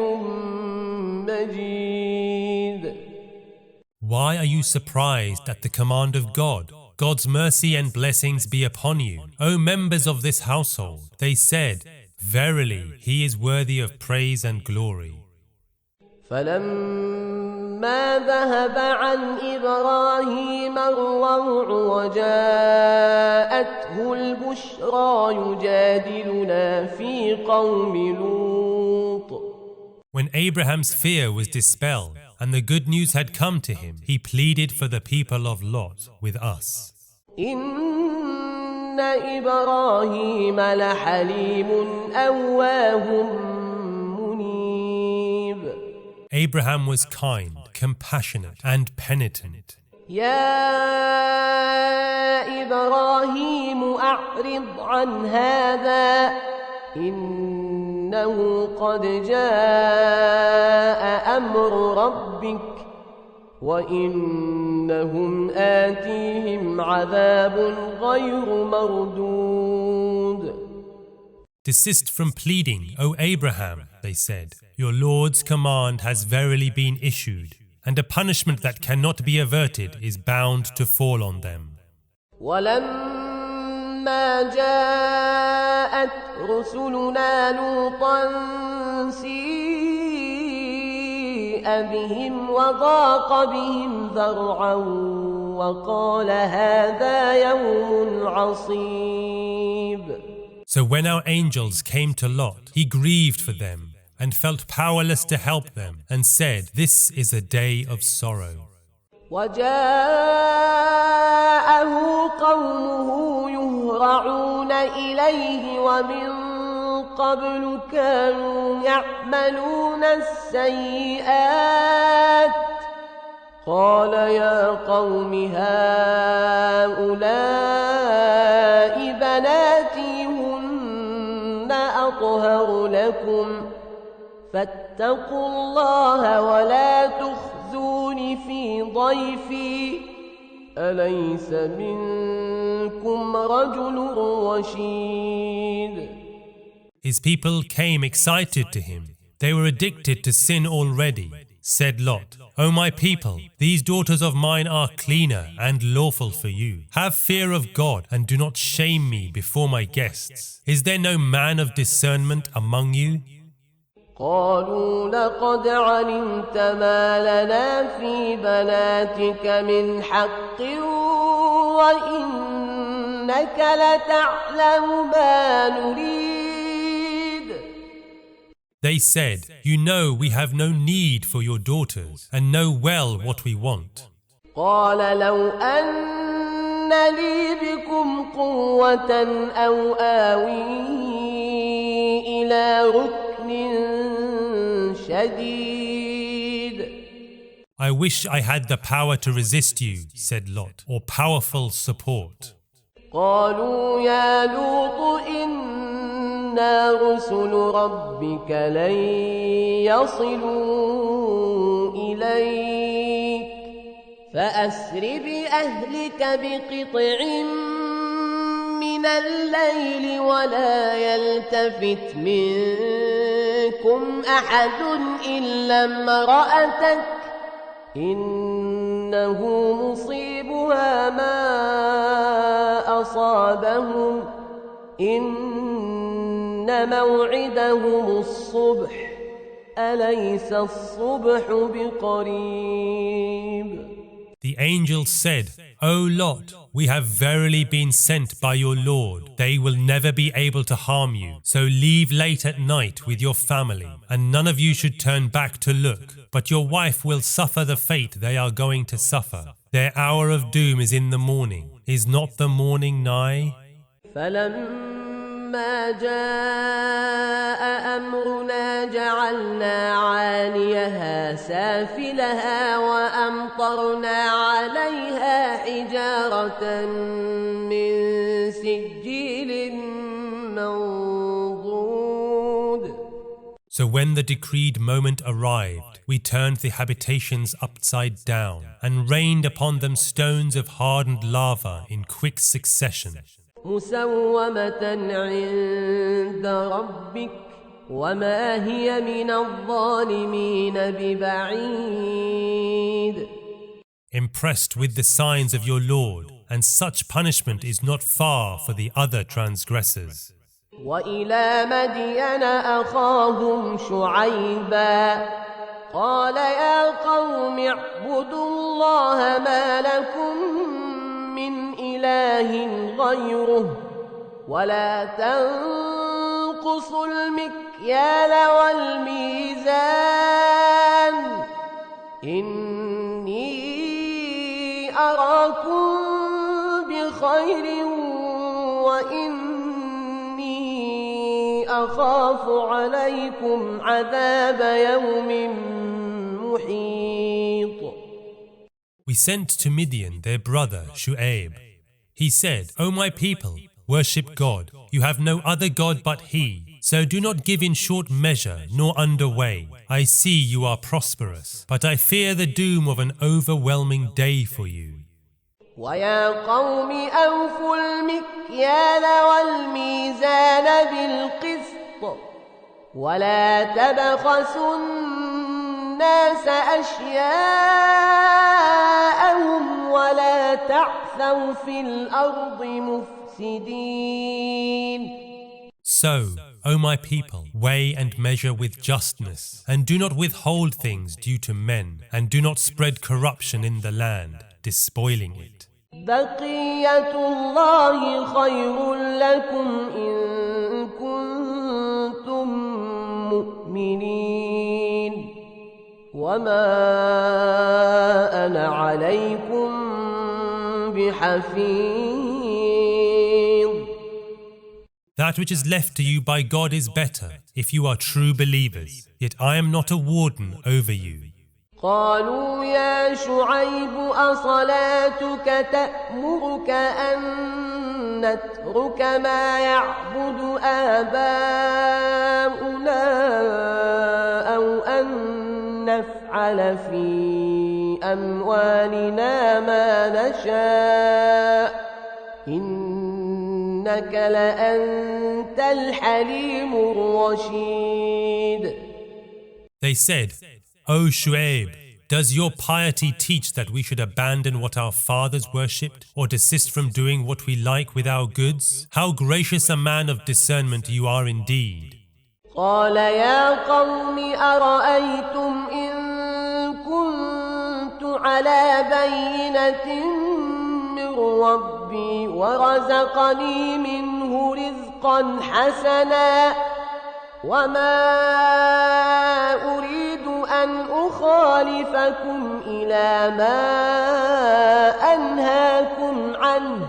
مجيد. Why are you surprised at the command of God? God's mercy and blessings be upon you, O members of this household. They said, Verily, he is worthy of praise and glory. فلما ذهب عن إبراهيم الروع وجاءته البشرى يجادلنا في قوم لوط. When Abraham's fear was dispelled and the good news had come to him, he pleaded for the people of Lot with us. إن إبراهيم لحليم أواه منيب. Abraham was kind, compassionate, and penitent. يا إبراهيم أعرض عن هذا إنه قد جاء أمر ربك وإنهم آتيهم عذاب غير مردود. Desist from pleading, O Abraham, they said. Your Lord's command has verily been issued, and a punishment that cannot be averted is bound to fall on them. ولما جاءت رسلنا لوطا سيء بهم وضاق بهم ذرعا وقال هذا يوم عصيب. So when our angels came to Lot, he grieved for them and felt powerless to help them and said, "This is a day of sorrow." وجاءه قومه يهرعون إليه ومن قبل كانوا يعملون السيئات قال يا قوم هؤلاء بناتي هن أطهر لكم فاتقوا الله ولا تخزوني في ضيفي أليس منكم رجل رشيد. His people came excited to him. They were addicted to sin already. Said Lot, O my people, these daughters of mine are cleaner and lawful for you. Have fear of God and do not shame me before my guests. Is there no man of discernment among you? قالوا لقد علمت ما لنا في بناتك من حق وإنك لتعلم ما نريد. They said, You know we have no need for your daughters and know well what we want. قال لو أن لي بكم قوة أو آوي إلى ركن شديد. I wish I had the power to resist you, said Lot, or powerful support. قالوا يا لوط إنا رسل ربك لن يصلوا إليك فأسر بأهلك بقطع من الليل ولا يلتفت منكم أحد إلا امرأتك إنه مصيبها ما أصابهم إن موعدهم الصبح أليس الصبح بقريب. The angel said, O Lot, we have verily been sent by your Lord. They will never be able to harm you. So leave late at night with your family, and none of you should turn back to look. But your wife will suffer the fate they are going to suffer. Their hour of doom is in the morning. Is not the morning nigh? فلما جاء أمرنا جعلنا عاليها سافلها وأمطرنا عليها حجارة من سجيل منضود. So when the decreed moment arrived, we turned the habitations upside down and rained upon them stones of hardened lava in quick succession. مسومة عند ربك وما هي من الظالمين ببعيد. Impressed with the signs of your Lord, and such punishment is not far for the other transgressors. وإلى مدين أخاهم شعيبا قال يا قوم اعبدوا الله ما لكم من إله غيره ولا تنقصوا المكيال والميزان إني أراكم بخير وإني أخاف عليكم عذاب يوم محيط. We sent to Midian their brother Shu'aib. He said, O my people, worship God. You have no other God but He. So do not give in short measure nor underway. I see you are prosperous, but I fear the doom of an overwhelming day for you. ويا قوم أوفوا المكيال والميزان بالقسط ولا تبخسوا الناس أشياءهم ولا تعثوا في الأرض مفسدين. So, O my people, weigh and measure with justness, and do not withhold things due to men, and do not spread corruption in the land, despoiling it. بقية الله خير لكم إن كنتم مؤمنين وما أنا عليكم بحفيظ. That which is left to you by God is better, if you are true believers, yet I am not a warden over you. قالوا يا شعيب أصلاتك تأمرك أن نترك ما يعبد آباؤنا أو أن نفعل في أموالنا ما نشاء إنك لأنت الحليم الرشيد. They said, O Shu'aib, does your piety teach that we should abandon what our fathers worshipped, or desist from doing what we like with our goods? How gracious a man of discernment you are indeed. قال يا قوم أرأيتم إن كنت على بينة من ربي ورزقني منه رزقا حسنا وما أريد أن أخالفكم إلى ما أنهاكم عنه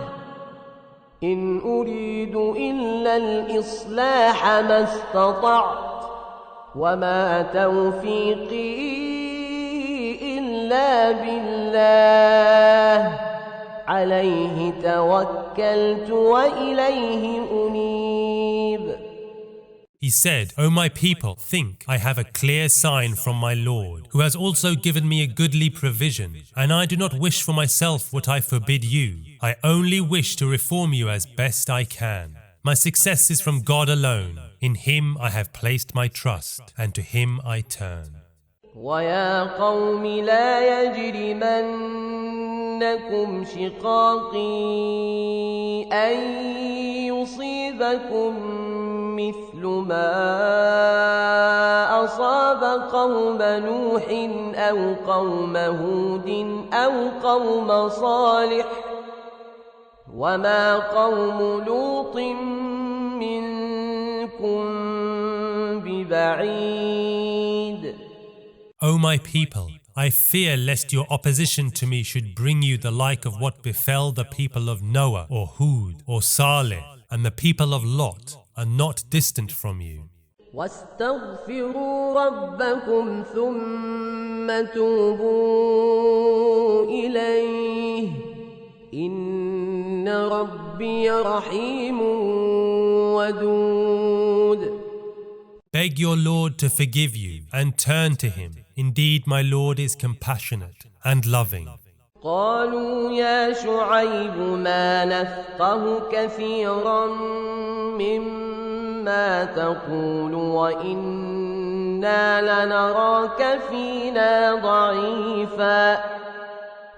إن أريد إلا الإصلاح ما استطعت وما توفيقي إلا بالله عليه توكلت وإليه أنيب. He said, O my people, think I have a clear sign from my Lord, who has also given me a goodly provision, and I do not wish for myself what I forbid you. I only wish to reform you as best I can. My success is from God alone. In Him I have placed my trust, and to Him I turn. ويا قوم لا يجرمنكم شقاقي أن يصيبكم مثل ما أصاب قوم نوح أو قوم هود أو قوم صالح وما قوم لوط منكم ببعيد. O my people, I fear lest your opposition to me should bring you the like of what befell the people of Noah or Hud or Saleh, and the people of Lot are not distant from you. واستغفروا ربكم ثم توبوا إليه إن ربي رحيم ودود. Beg your Lord to forgive you and turn to Him. Indeed, my Lord is compassionate and loving. قالوا يا شعيب ما نفقه كثيرا مما تقول وإنا لنراك فينا ضعيفا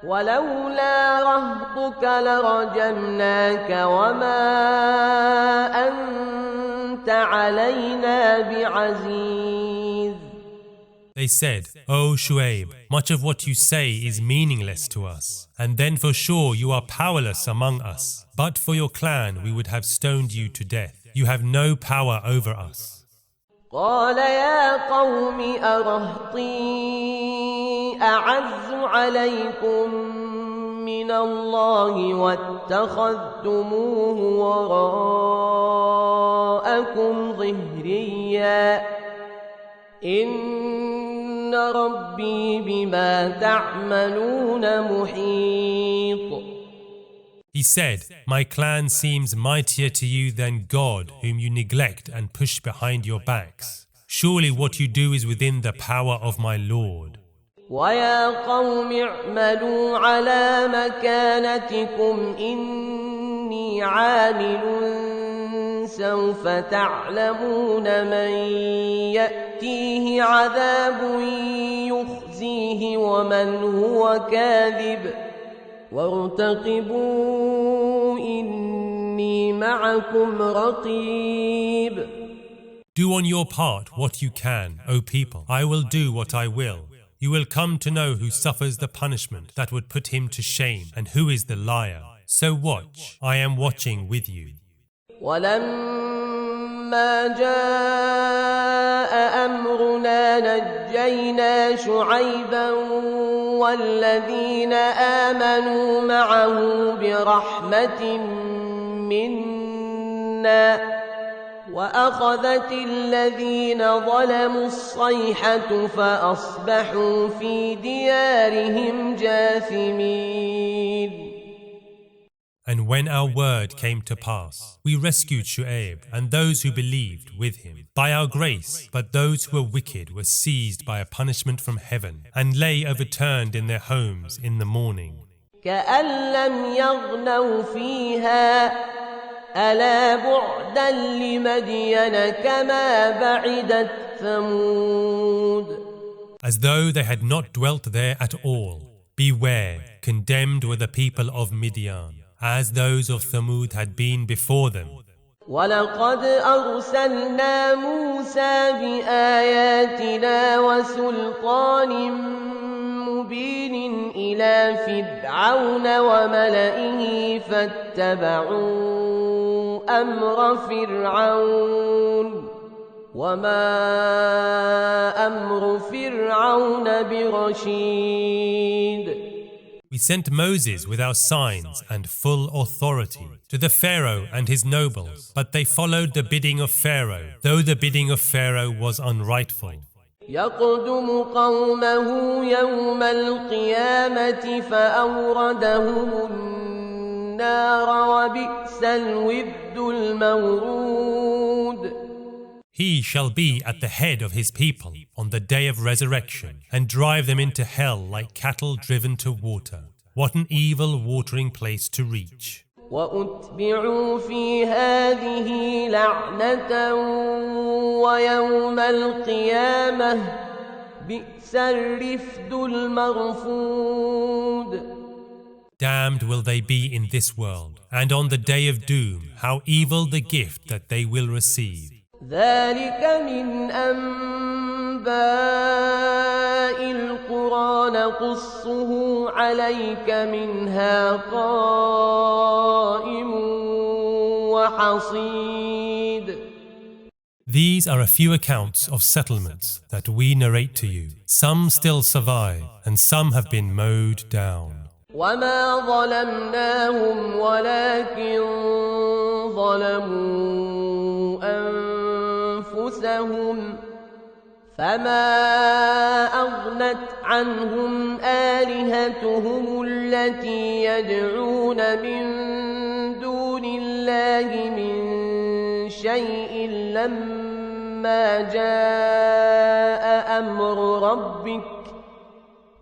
ولولا رهطك لرجمناك وما أنت علينا بعزيز. They said, O Shu'aib, much of what you say is meaningless to us, and then for sure you are powerless among us. But for your clan we would have stoned you to death. You have no power over us. قال يا قوم أرهطي أعز عليكم من الله واتخذتموه وراءكم ظهريا إن ربي بما تعملون محيط. He said, My clan seems mightier to you than God, whom you neglect and push behind your backs. Surely what you do is within the power of my Lord. وَيَا قَوْمِ اعْمَلُوا عَلَى مَكَانَتِكُمْ إِنِّي عَامِلٌ سَوْفَ تَعْلَمُونَ مَنْ يَأْتِيهِ عَذَابٌ يُخْزِيهِ وَمَنْ هُوَ كَاذِبٌ وَارْتَقِبُوا إِنِّي مَعَكُمْ رَقِيبٌ. Do on your part what you can, O people. I will do what I will. You will come to know who suffers the punishment that would put him to shame and who is the liar. So watch, I am watching with you. ولما جاء أمرنا نجينا شعيبا والذين آمنوا معه برحمة منا وأخذت الذين ظلموا الصيحة فأصبحوا في ديارهم جاثمين. And when our word came to pass, we rescued Shu'aib and those who believed with him by our grace, but those who were wicked were seized by a punishment from heaven and lay overturned in their homes in the morning. كأن لم يغنوا فيها ألا بعدا لمدين كما بعدت ثمود. As though they had not dwelt there at all. Beware, condemned were the people of Midian, as those of Thamud had been before them. ولقد أرسلنا موسى بآياتنا وسلطان مبين إلى فرعون وملئه فاتبعوا أمر فرعون وما أمر فرعون برشيد. We sent Moses with our signs and full authority to the Pharaoh and his nobles, but they followed the bidding of Pharaoh, though the bidding of Pharaoh was unrightful. يقدم قومه يوم القيامة فأوردهم النار وبئس الورد المورود. He shall be at the head of his people on the day of resurrection and drive them into hell like cattle driven to water. What an evil watering place to reach. وأتبعوا في هذه لعنة ويوم القيامة بئس الرفد المرفود. Damned will they be in this world, and on the day of doom, how evil the gift that they will receive. ذلك من أنباء القرى نقصه عليك منها قائم وحصيد. These are a few accounts of settlements that we narrate to you. Some still survive, and some have been mowed down. وما ظلمناهم ولكن ظلموا أنفسهم فما أغنت عنهم آلهتهم التي يدعون من دون الله من شيء لما جاء أمر ربك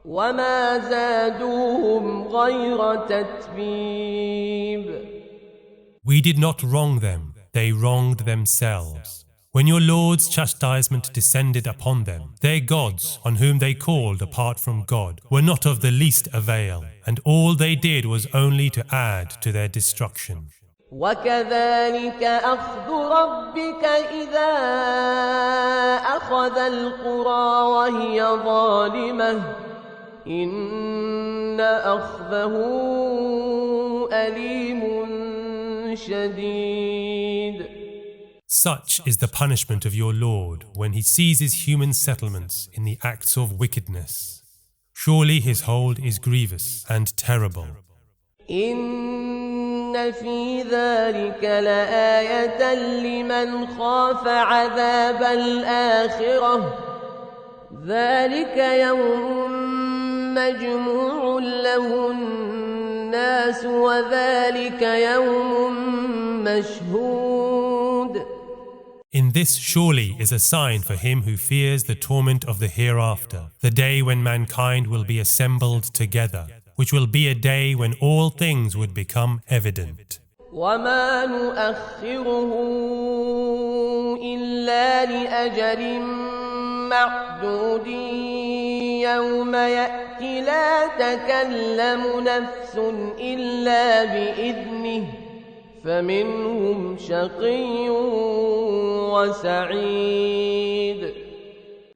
وما زادوهم غير تتبيب. We did not wrong them, they wronged themselves. When your Lord's chastisement descended upon them, their gods, on whom they called apart from God, were not of the least avail, and all they did was only to add to their destruction. وكذلك أخذ ربك إذا أخذ القرى وهي ظالمة إن أخذه أليم شديد. Such is the punishment of your Lord when he seizes human settlements in the acts of wickedness. Surely his hold is grievous and terrible. إن في ذلك لآية لمن خاف عذاب الآخرة ذلك يوم مجموع له الناس وذلك يوم مشهود. In this surely is a sign for him who fears the torment of the hereafter, the day when mankind will be assembled together, which will be a day when all things would become evident. وما نؤخره إلا لأجل معدود يوم يأتي لا تكلم نفس إلا بإذنه فمنهم شقي وسعيد.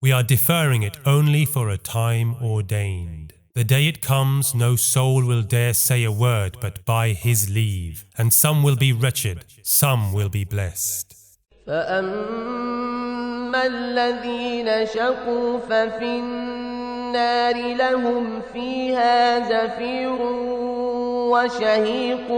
We are deferring it only for a time ordained. The day it comes, no soul will dare say a word but by his leave, and some will be wretched, some will be blessed. فأما الذين شقوا ففي النار لهم فيها زفير وشهيق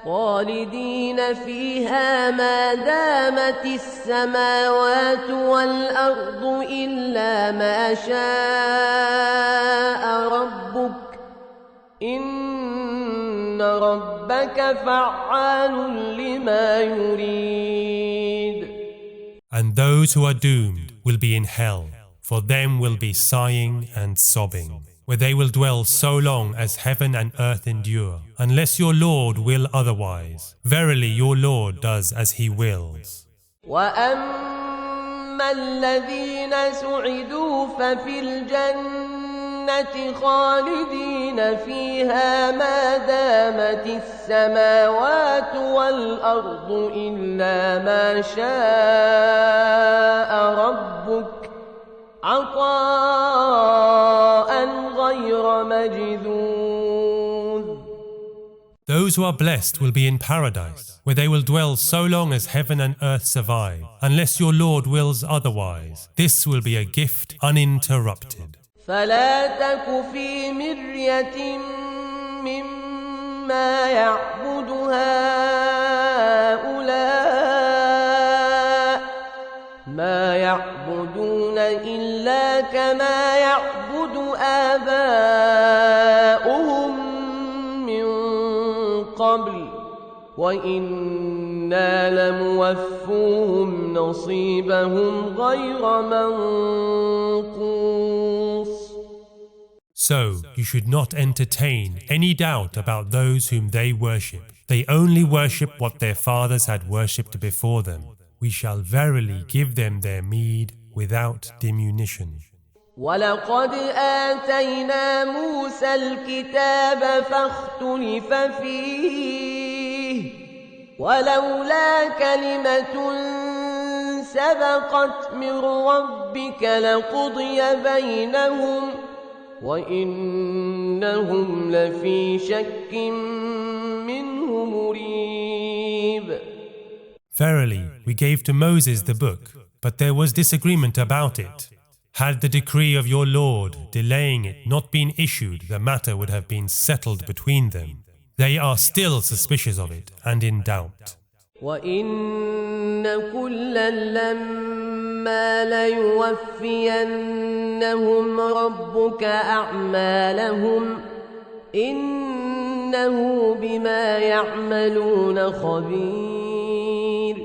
خالدين فيها ما دامت السماوات والأرض إلا ما شاء ربك إن ربك فعال لما يريد. And those who are doomed will be in hell, for them will be sighing and sobbing, where they will dwell so long as heaven and earth endure, unless your Lord will otherwise. Verily your Lord does as he wills. وَأَمَّا الَّذِينَ سُعِدُوا فَفِي الْجَنَّةِ خَالِدِينَ فِيهَا مَا دَامَتِ السَّمَاوَاتُ وَالْأَرْضُ إِلَّا مَا شَاءَ رَبُّكَ عطاء غير مجذوذ. Those who are blessed will be in paradise, where they will dwell so long as heaven and earth survive, unless your Lord wills otherwise. This will be a gift uninterrupted. فلا تك في مرية مما يعبد هؤلاء ما يعبدون إلا كما يعبد آباؤهم من قبل وإنا لموفوهم نصيبهم غير منقوص. So you should not entertain any doubt about those whom they worship. They only worship what their fathers had worshipped before them. We shall verily give them their meed without diminution. وَلَقَدْ آتَيْنَا مُوسَى الْكِتَابَ فَاخْتُلِفَ فِيهِ وَلَوْلَا كَلِمَةٌ سَبَقَتْ مِنْ رَبِّكَ لَقُضِيَ بَيْنَهُمْ وَإِنَّهُمْ لَفِي شَكٍّ مِّنْهُ مُرِيبٍ. Verily, we gave to Moses the book, but there was disagreement about it. Had the decree of your Lord delaying it not been issued, the matter would have been settled between them. They are still suspicious of it and in doubt. وَإِنَّ كُلًّا لَّمَّا لَيُوَفِّيَنَّهُمْ رَبُّكَ أَعْمَالَهُمْ إِنَّهُ بِمَا يَعْمَلُونَ خَبِيرٌ.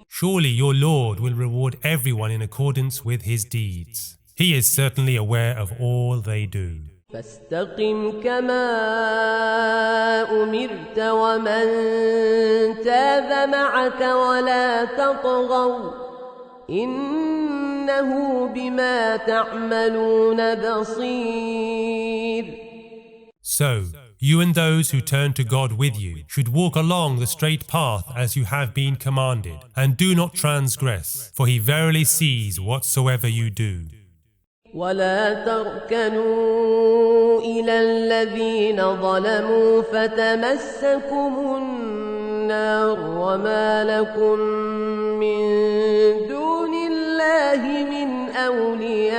Surely your Lord will reward everyone in accordance with his deeds. He is certainly aware of all they do. فاستقم كما أمرت ومن تاب معك ولا تطغوا إنه بما تعملون بصير. So, You and those who turn to God with you should walk along the straight path as you have been commanded, and do not transgress, for He verily sees whatsoever you do. ولا تركنوا إلى الذين ظلموا فتمسكم النار وما لكم من دون الله من أولياء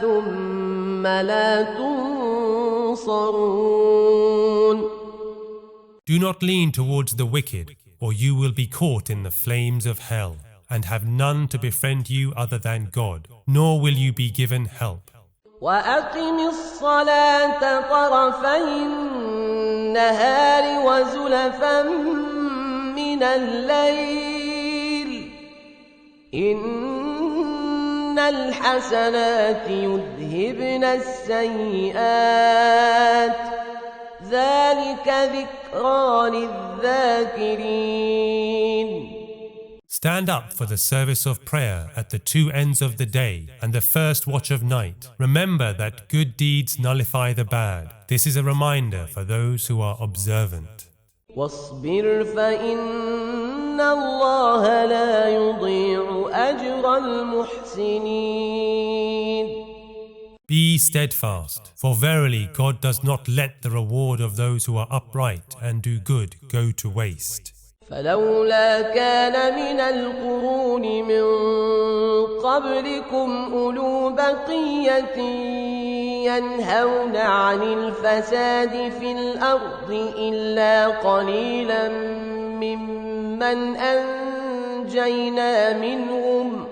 ثم لا تنصرون. Do not lean towards the wicked, or you will be caught in the flames of hell, and have none to befriend you other than God, nor will you be given help. وأقم الصلاة طرفي النهار وزلفا من الليل إن الحسنات يذهبن السيئات ذلك ذكرى للذاكرين. Stand up for the service of prayer at the two ends of the day and the first watch of night. Remember that good deeds nullify the bad. This is a reminder for those who are observant. واصبر فإن الله لا يضيع أجر المحسنين. Be steadfast, for verily God does not let the reward of those who are upright and do good go to waste. فلولا كان من القرون من قبلكم أولو بقية ينهون عن الفساد في الأرض إلا قليلا ممن أنجينا منهم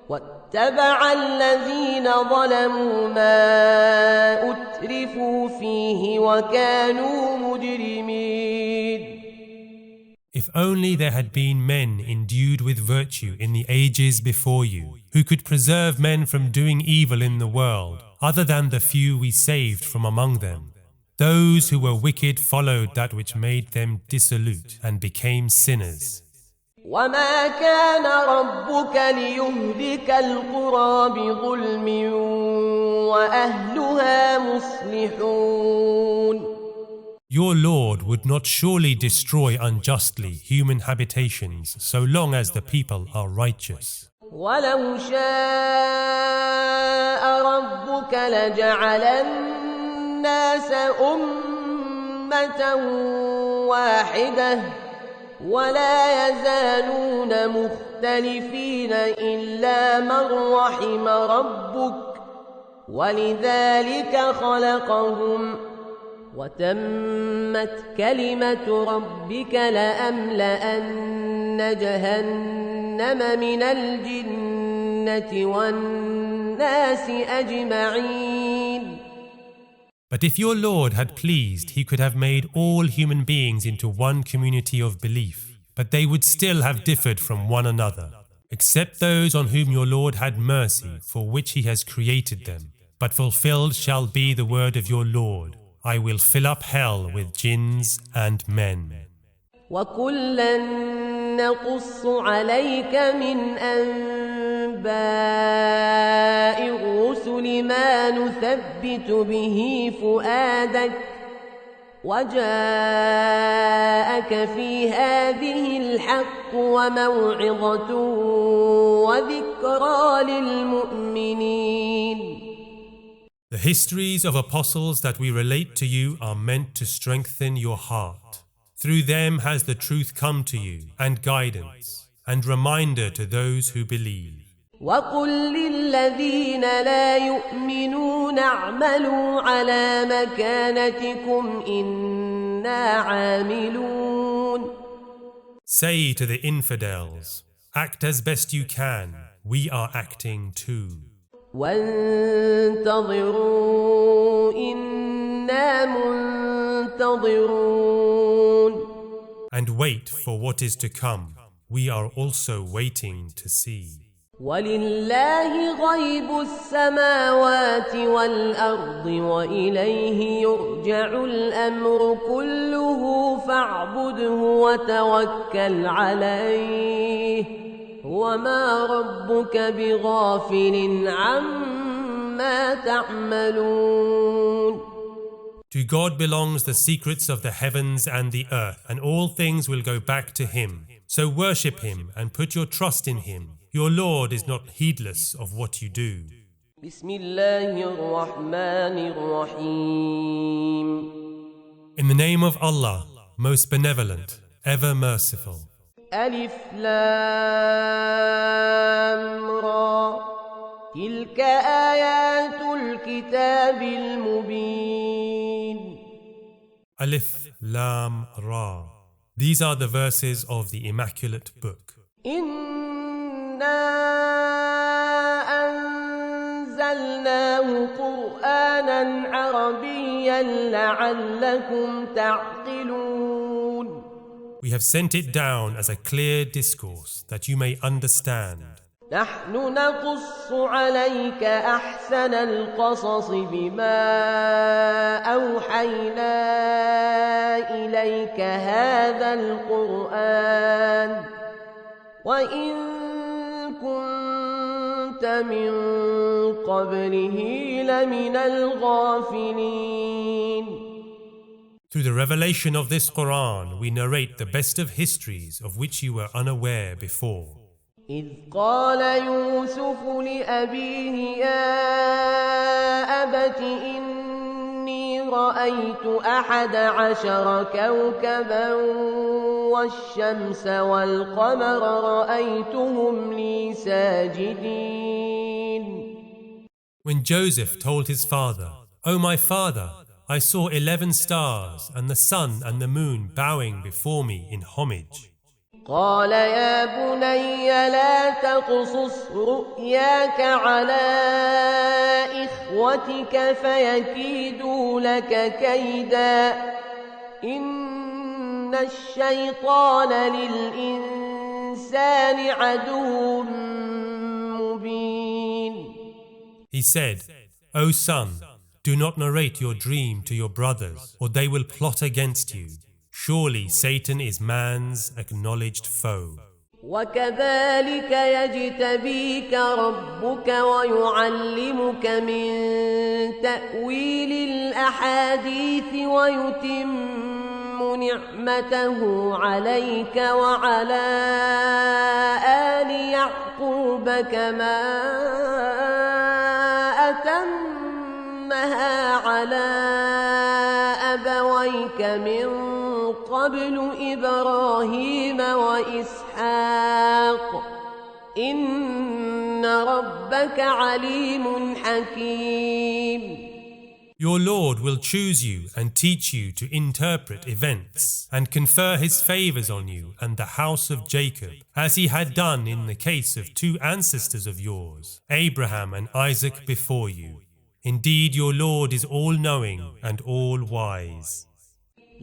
واتبع الذين ظلموا ما أترفوا فيه وكانوا مجرمين. If only there had been men endued with virtue in the ages before you, who could preserve men from doing evil in the world, other than the few we saved from among them. Those who were wicked followed that which made them dissolute and became sinners. وما كان ربك ليهلك القرى بظلم وأهلها مصلحون. Your Lord would not surely destroy unjustly human habitations so long as the people are righteous. ولو شاء ربك لجعل الناس أمة واحدة ولا يزالون مختلفين إلا من رحم ربك ولذلك خلقهم وتمت كلمة ربك لأملأن جهنم من الجنة والناس أجمعين. But if your Lord had pleased, He could have made all human beings into one community of belief, but they would still have differed from one another, except those on whom your Lord had mercy, for which He has created them. But fulfilled shall be the word of your Lord, I will fill up hell with jinns and men. وَكُلًّا نَقُصُّ عَلَيْكَ مِنْ أَنْبَاءِ الرُّسُلِ مَا نُثَبِّتُ بِهِ فُؤَادَكَ وَجَاءَكَ فِي هَذِهِ الْحَقُّ وَمَوْعِظَةٌ وَذِكْرَى لِلْمُؤْمِنِينَ. The histories of apostles that we relate to you are meant to strengthen your heart. Through them has the truth come to you, and guidance, and reminder to those who believe. وَقُلْ لِلَّذِينَ لَا يُؤْمِنُونَ اعْمَلُوا عَلَى مَكَانَتِكُمْ إِنَّا عَامِلُونَ. Say to the infidels, act as best you can, we are acting too. وَانْتَظِرُوا إِنَّا مُنْتَظِرُونَ. And wait for what is to come, we are also waiting to see. وَلِلَّهِ غَيْبُ السَّمَاوَاتِ وَالْأَرْضِ وَإِلَيْهِ يُرْجَعُ الْأَمْرُ كُلُّهُ فَاعْبُدْهُ وَتَوَكَّلْ عَلَيْهِ وَمَا رَبُّكَ بِغَافِلٍ عَمَّا تَعْمَلُونَ. To God belongs the secrets of the heavens and the earth, and all things will go back to Him. So worship Him and put your trust in Him. Your Lord is not heedless of what you do. بسم الله الرحمن الرحيم. In the name of Allah, most benevolent, ever merciful. ألف لام را تلك آيات الكتاب المبين. Alif, Lam, Ra. These are the verses of the Immaculate Book. إنا أنزلناه قرآنا عربيا لعلكم تعقلون. We have sent it down as a clear discourse that you may understand. نحن نقص عليك أحسن القصص بما أوحينا إليك هذا القرآن وإن كنت من قبله لمن الغافلين. Through the revelation of this Quran, we narrate the best of histories of which you were unaware before. إذ قال يوسف لأبيه يا أبت إني رأيت 11 كوكبا والشمس والقمر رأيتهم لي ساجدين. When Joseph told his father, "O my father, I saw 11 stars and the sun and the moon bowing before me in homage." قال يا بني لا تقصص رؤياك على إخوتك فيكيدوا لك كيدا إن الشيطان للإنسان عدو مبين. He said, "O son, do not narrate your dream to your brothers, or they will plot against you. Surely Satan is man's acknowledged foe." وكذلك يجتبيك ربك ويعلمك من تأويل الأحاديث ويتم نعمته عليك وعلى آل يعقوب كما أتمها على أبويك من قبل إبراهيم وإسحاق إن ربك عليم حكيم. Your Lord will choose you and teach you to interpret events and confer His favors on you and the house of Jacob, as He had done in the case of 2 ancestors of yours, Abraham and Isaac before you. Indeed, your Lord is all-knowing and all-wise.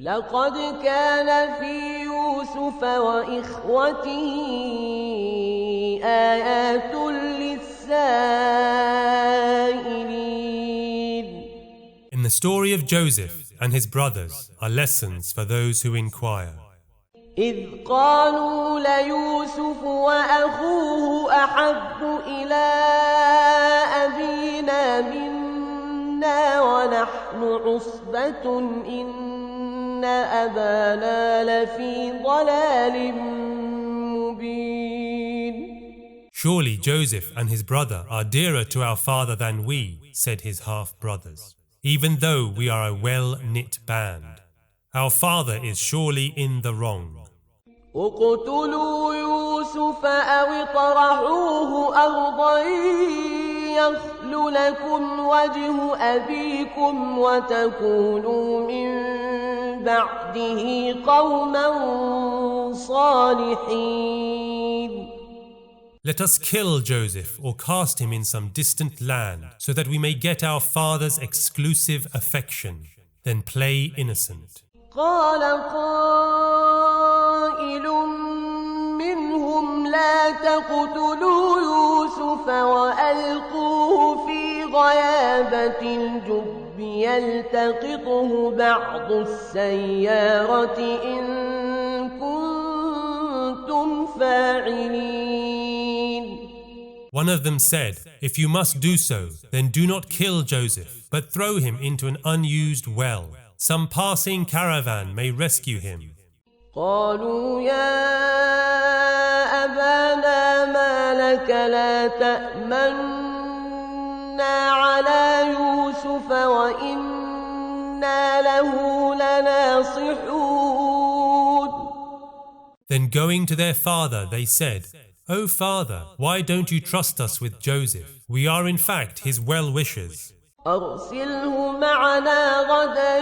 لقد كان في يوسف وإخوته آيات للسائلين. In the story of Joseph and his brothers are lessons for those who inquire. إذ قالوا ليوسف وأخوه أحب إلى أبينا منا ونحن عصبة إن أبانا لفي ضلال مبين. Surely Joseph and his brother are dearer to our father than we, said his half-brothers, even though we are a well-knit band. Our father is surely in the wrong. اقتلوا يوسف أو اطرحوه أرضا يخل لكم وجه أبيكم وتكونوا من بعده قوما صالحين. Let us kill Joseph or cast him in some distant land so that we may get our father's exclusive affection, then play innocent. قال قائل منهم لا تقتلوا يوسف وألقوه في غيابة الجب يلتقطه بعض السيارة إن كنتم فاعلين. One of them said, "If you must do so, then do not kill Joseph, but throw him into an unused well. Some passing caravan may rescue him." قالوا يا أبانا ما لك لا تأمنا على يوسف وإنا له لناصحون. Then going to their father, they said, "O father, why don't you trust us with Joseph? We are in fact his well-wishers. أرسله معنا غدا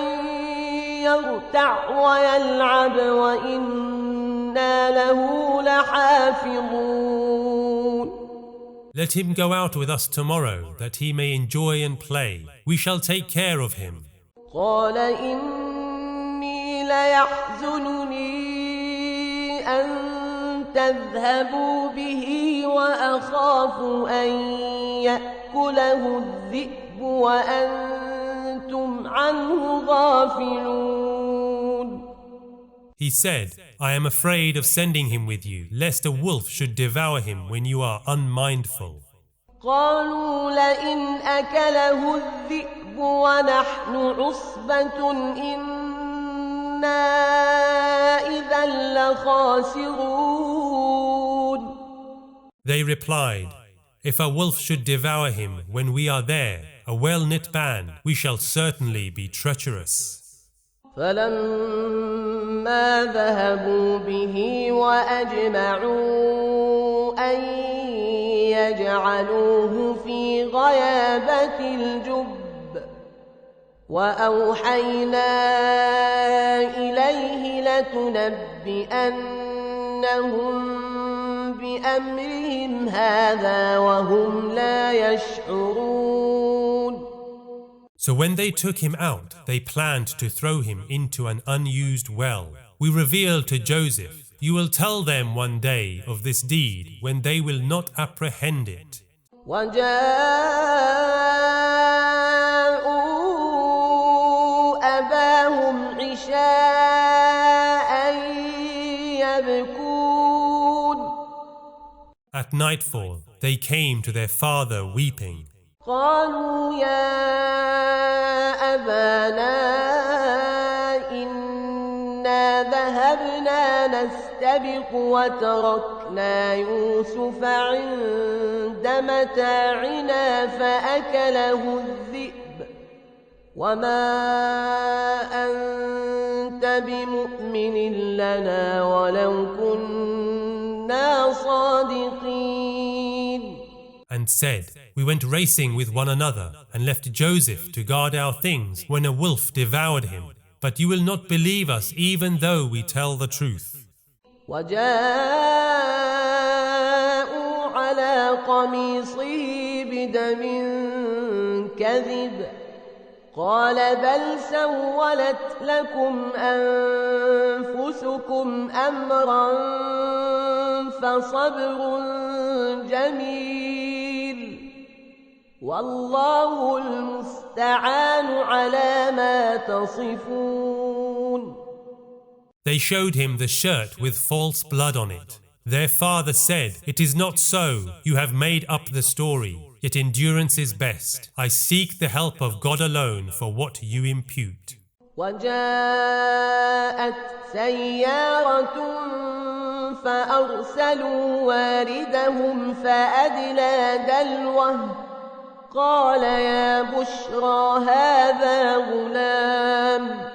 يرتع ويلعب وإنا له لحافظون. Let him go out with us tomorrow, that he may enjoy and play. We shall take care of him." قال إني ليحزنني أن تذهبوا به وأخاف أن يأكله الذئب وأنتم عنه غافلون. He said, "I am afraid of sending him with you, lest a wolf should devour him when you are unmindful." قالوا لئن أكله الذئب ونحن عصبة إنا إذا لخاسرون. They replied, "If a wolf should devour him when we are there, a well-knit band, we shall certainly be treacherous." فلما ذهبوا به وأجمعوا أن يجعلوه في غيابة الجب وأوحينا إليه لتنبئنهم بأمرهم هذا وهم لا يشعرون. So when they took him out, they planned to throw him into an unused well. We revealed to Joseph, "You will tell them one day of this deed when they will not apprehend it." وجاءوا أباهم عشاء يبكون. At nightfall, they came to their father weeping. قالوا يا أبانا إنا ذهبنا نستبق وتركنا يوسف عند متاعنا فأكله الذئب وما أنت بمؤمن لنا ولو كنا صادقين. And said, "We went racing with one another and left Joseph to guard our things when a wolf devoured him. But you will not believe us even though we tell the truth." وجاءوا على قميصه بدم كذب قال بل سولت لكم أنفسكم أمرا فصبر جميل والله المستعان على ما تصفون. They showed him the shirt with false blood on it. Their father said, "It is not so. You have made up the story. Yet endurance is best. I seek the help of God alone for what you impute." وجاءت سيارة فأرسلوا واردهم فأدلى دلوه قال يا بشرى هذا غلام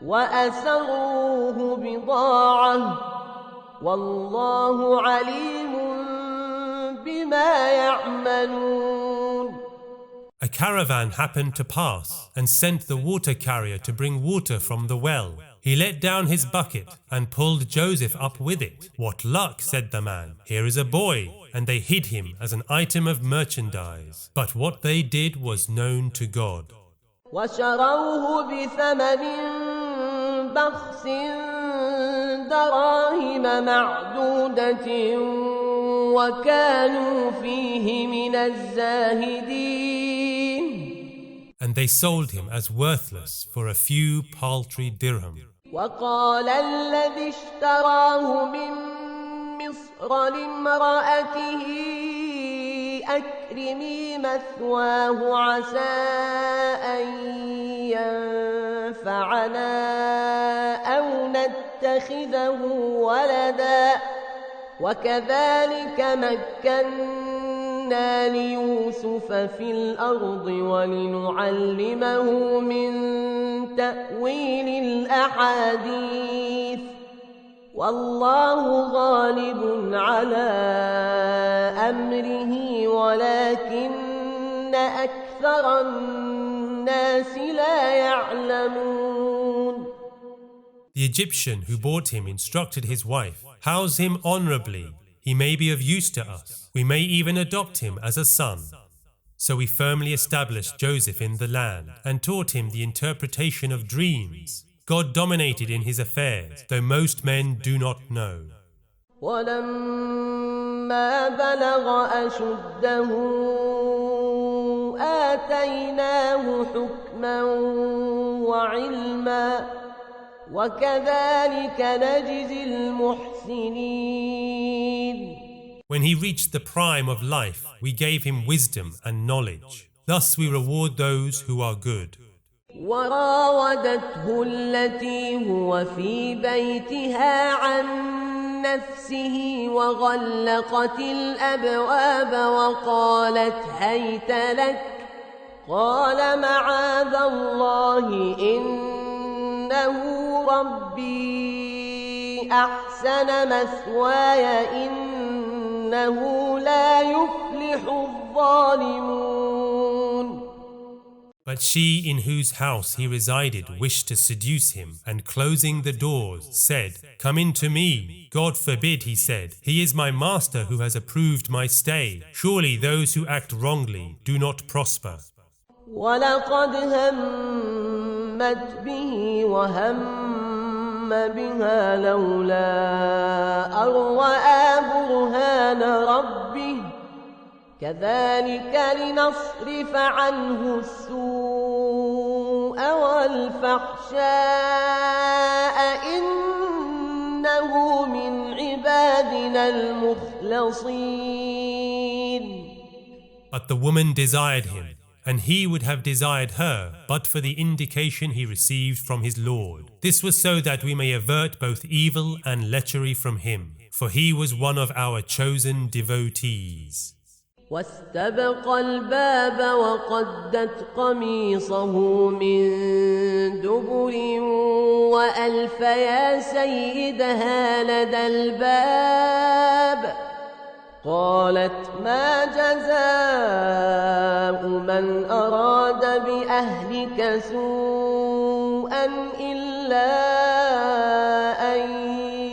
وأسروه بضاعة والله عليم بما يعملون. A caravan happened to pass and sent the water carrier to bring water from the well. He let down his bucket and pulled Joseph up with it. "What luck," said the man. "Here is a boy." And they hid him as an item of merchandise. But what they did was known to God. وشروه بثمن بخس دراهم معدودة وكانوا فيه من الزاهدين. And they sold him as worthless for a few paltry dirham. وقال الذي اشتراه من مصر لامرأته أكرمي مثواه عسى أن ينفعنا أو نتخذه ولدا وكذلك مكنا ليوسف في الأرض ولنعلمه من تأويل الأحاديث والله غالب على أمره ولكن أكثر الناس لا يعلمون. The Egyptian who bought him instructed his wife, "House him honorably. He may be of use to us. We may even adopt him as a son." So we firmly established Joseph in the land and taught him the interpretation of dreams. God dominated in his affairs, though most men do not know. ولما بلغ أشده آتيناه حكما وعلما وكذلك نجزي المحسنين. When he reached the prime of life, we gave him wisdom and knowledge. Thus we reward those who are good. وراودته التي هو في بيتها عن نفسه وغلقت الأبواب وقالت هيت لك قال معاذ الله إنه ربي أحسن مثواي إنه لا يفلح الظالمون. But she in whose house he resided wished to seduce him, and closing the doors said, "Come in to me." God forbid, he said, "He is my master who has approved my stay. Surely those who act wrongly do not prosper. وَلَقَدْ هَمَّتْ بِهِ وَهَمَّ بِهَا لَوْلَا أَن رَّأَىٰ بُرْهَانَ رَبِّهِ كَذَلِكَ لِنَصْرِفَ عَنْهُ السُّوءَ وَالْفَحْشَاءَ إِنَّهُ مِنْ عِبَادِنَا الْمُخْلَصِينَ. But the woman desired him, and he would have desired her but for the indication he received from his Lord. This was so that we may avert both evil and lechery from him, for he was one of our chosen devotees. واستبق الباب وقدت قميصه من دبر وألف يا سيدها لدى الباب قالت ما جزاء من أراد بأهلك سوءا إلا أن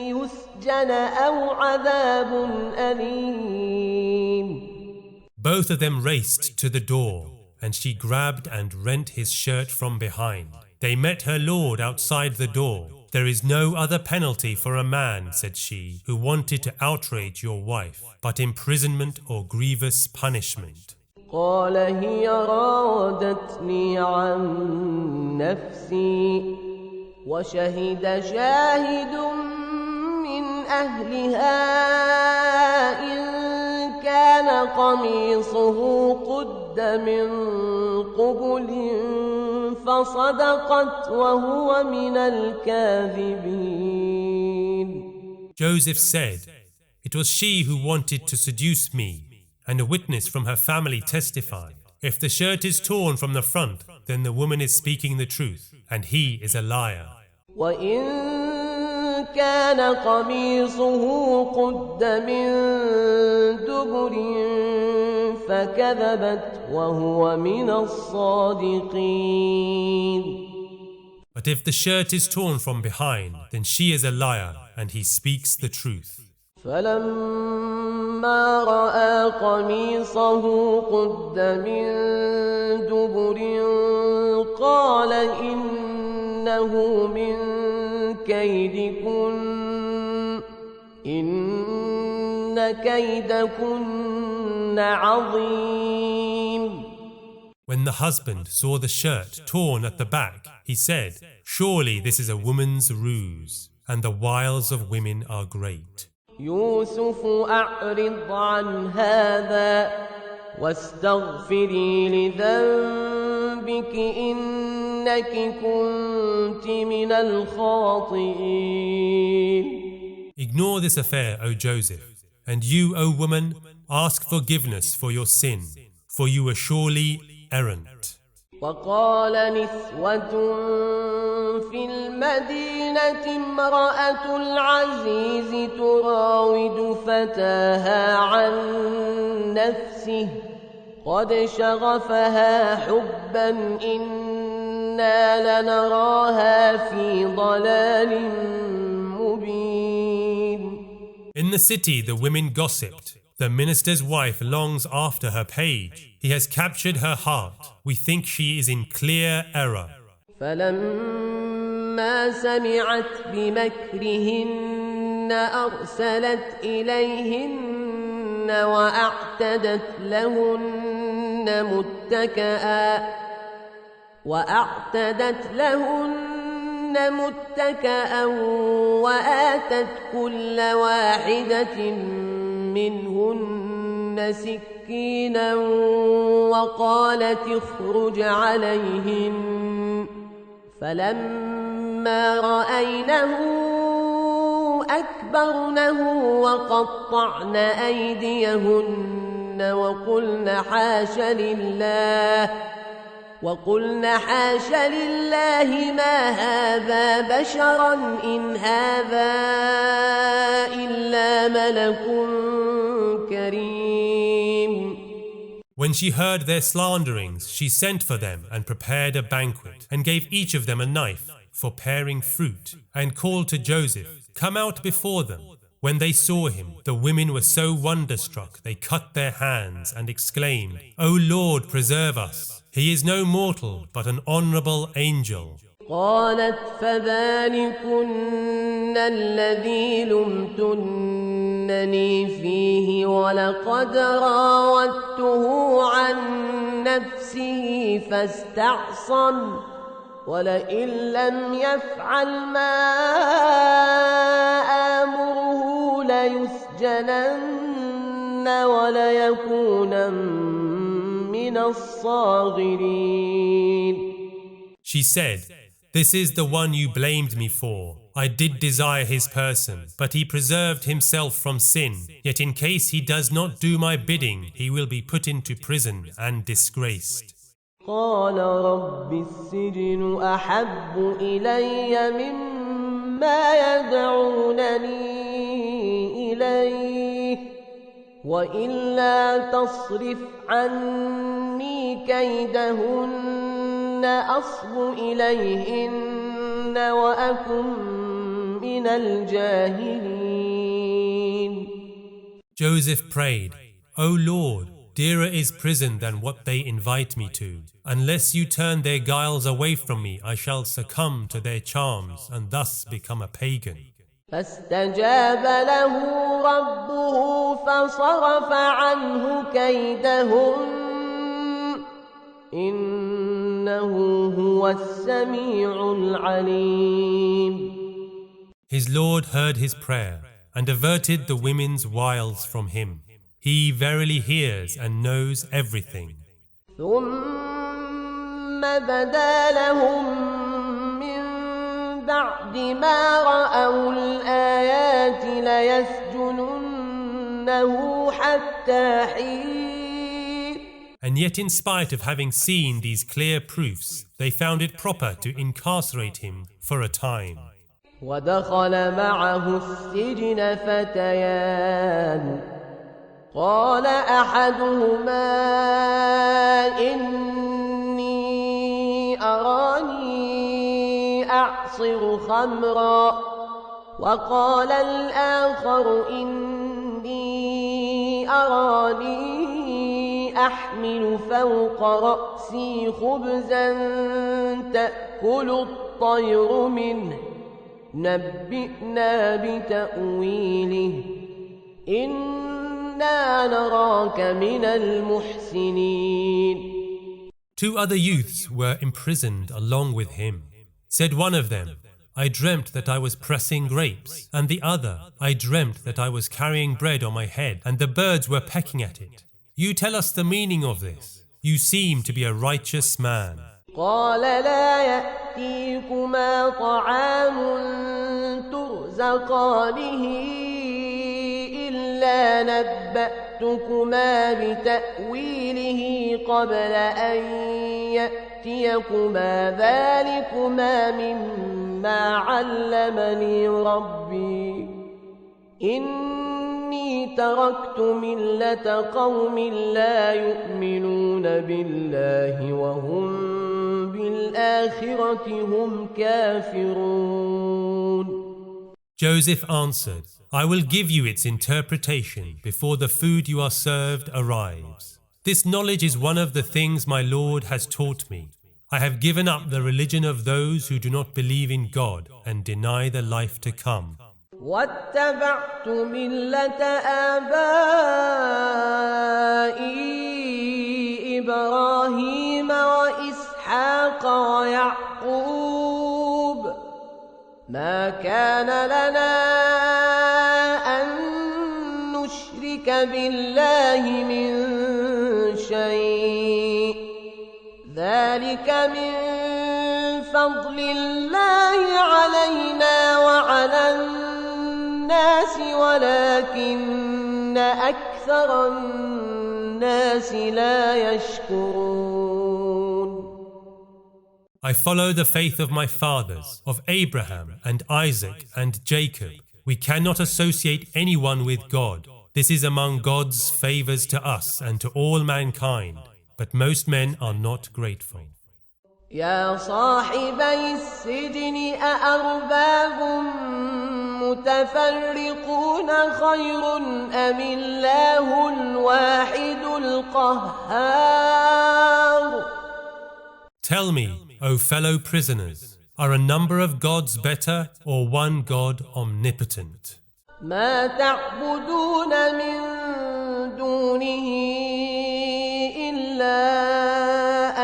يسجن أو عذاب أليم. Both of them raced to the door, and she grabbed and rent his shirt from behind. They met her lord outside the door. "There is no other penalty for a man," said she, "who wanted to outrage your wife, but imprisonment or grievous punishment." قال هي راودتني عن نفسي وشهد شاهد من أهلها إن كان قميصه قد من قبل فصدقت وهو من الكاذبين. Joseph said, "It was she who wanted to seduce me, and a witness from her family testified. If the shirt is torn from the front, then the woman is speaking the truth, and he is a liar. وإن كان قميصه قد من دبر فكذبت وهو من الصادقين. But if the shirt is torn from behind, then she is a liar, and he speaks the truth." فلما رأى قميصه قد من دبر قال إنه من كيدكن إن كيدكن عظيم. When the husband saw the shirt torn at the back, he said, "Surely this is a woman's ruse, and the wiles of women are great." يوسف أعرض عن هذا واستغفري لذنبك إنك كنت من الخاطئين. Ignore this affair, O Joseph, and you, O woman, ask forgiveness for your sin, for you were surely errant. وقال نسوة في المدينة امرأة العزيز تراود فتاها عن نفسه قد شغفها حبا إنا لنراها في ضلال مبين. In the city the women gossiped. The minister's wife longs after her page. He has captured her heart. We think she is in clear error. فلما سمعت بمكرهن أرسلت إليهن وأعتدت لهن متكأ وآتت كل واحدة منهن سكينا وقالت اخرج عليهن فلما رأينه أكبرنه وقطعن أيديهن وقلن حاش لله ما هذا بشرا إن هذا إلا ملك كريم. When she heard their slanderings, she sent for them and prepared a banquet, and gave each of them a knife for paring fruit, and called to Joseph, "Come out before them." When they saw him, the women were so wonderstruck they cut their hands and exclaimed, "O Lord, preserve us. He is no mortal but an honorable angel." قالت فذلكن الذي لمتنني فيه ولقد راودته عن نفسه فاستعصم ولئن لم يفعل ما آمره ليسجنن وليكون من الصاغرين. She said, "This is the one you blamed me for. I did desire his person, but he preserved himself from sin. Yet in case he does not do my bidding, he will be put into prison and disgraced." قال رب السجن أحب إلي مما يدعونني إليه وإلا تصرف عني كيدهن أصب إليهن وأكن من الجاهلين. Joseph prayed, "O Lord, dearer is prison than what they invite me to. Unless you turn their guiles away from me, I shall succumb to their charms and thus become a pagan." فاستجاب له ربه فصرف عنه كيدهن إنه هو السميع العليم. His Lord heard his prayer and averted the women's wiles from him. He verily hears and knows everything. ثم بدا لهم من بعد ما رأوا الآيات ليسجننه حتى حين. And yet in spite of having seen these clear proofs, they found it proper to incarcerate him for a time. ودخل معه السجن فتيان قال أحدهما إني أراني أعصر خمرا وقال الآخر إني أراني أحمل فوق رأسي خبزا تأكل الطير منه نبئنا بتأويله إنا نراك من المحسنين. Two other youths were imprisoned along with him. Said one of them, "I dreamt that I was pressing grapes," and the other, "I dreamt that I was carrying bread on my head and the birds were pecking at it." You tell us the meaning of this. You seem to be a righteous man. قال لا يأتيكما طعام ترزقانه إلا نبأتكما بتأويله قبل أن يأتيكما ذلكما مما علمني ربي إني تركت ملة قوم لا يؤمنون بالله وهم بالآخرة هم كافرون. Joseph answered, I will give you its interpretation before the food you are served arrives. This knowledge is one of the things my Lord has taught me. I have given up the religion of those who do not believe in God and deny the life to come. واتبعت ملة آبائي إبراهيم وإسحاق ويعقوب ما كان لنا أن نشرك بالله من شيء ذلك من فضل الله علينا وعلى الناس ولكن أكثر الناس لا يشكرون. I follow the faith of my fathers, of Abraham and Isaac and Jacob. We cannot associate anyone with God. This is among God's favors to us and to all mankind, but most men are not grateful. يا صاحبي السجن أأرباب متفرقون خير أم الله الواحد القهار. Tell me, O fellow prisoners, are a number of gods better or one God omnipotent? ما تعبدون من دونه إلا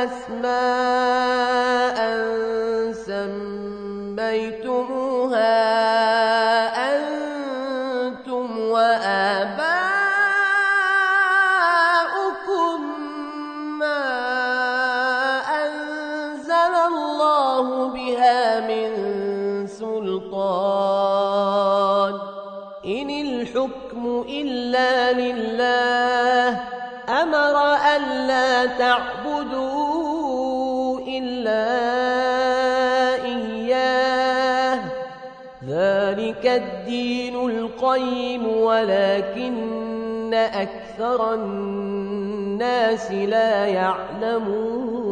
أسماء سميتموها أنتم وآباؤكم ما أنزل الله بها من سلطان إن الحكم إلا لله أمر ألا تعبدوا إلا إياه ذلك الدين القيم ولكن أكثر الناس لا يعلمون.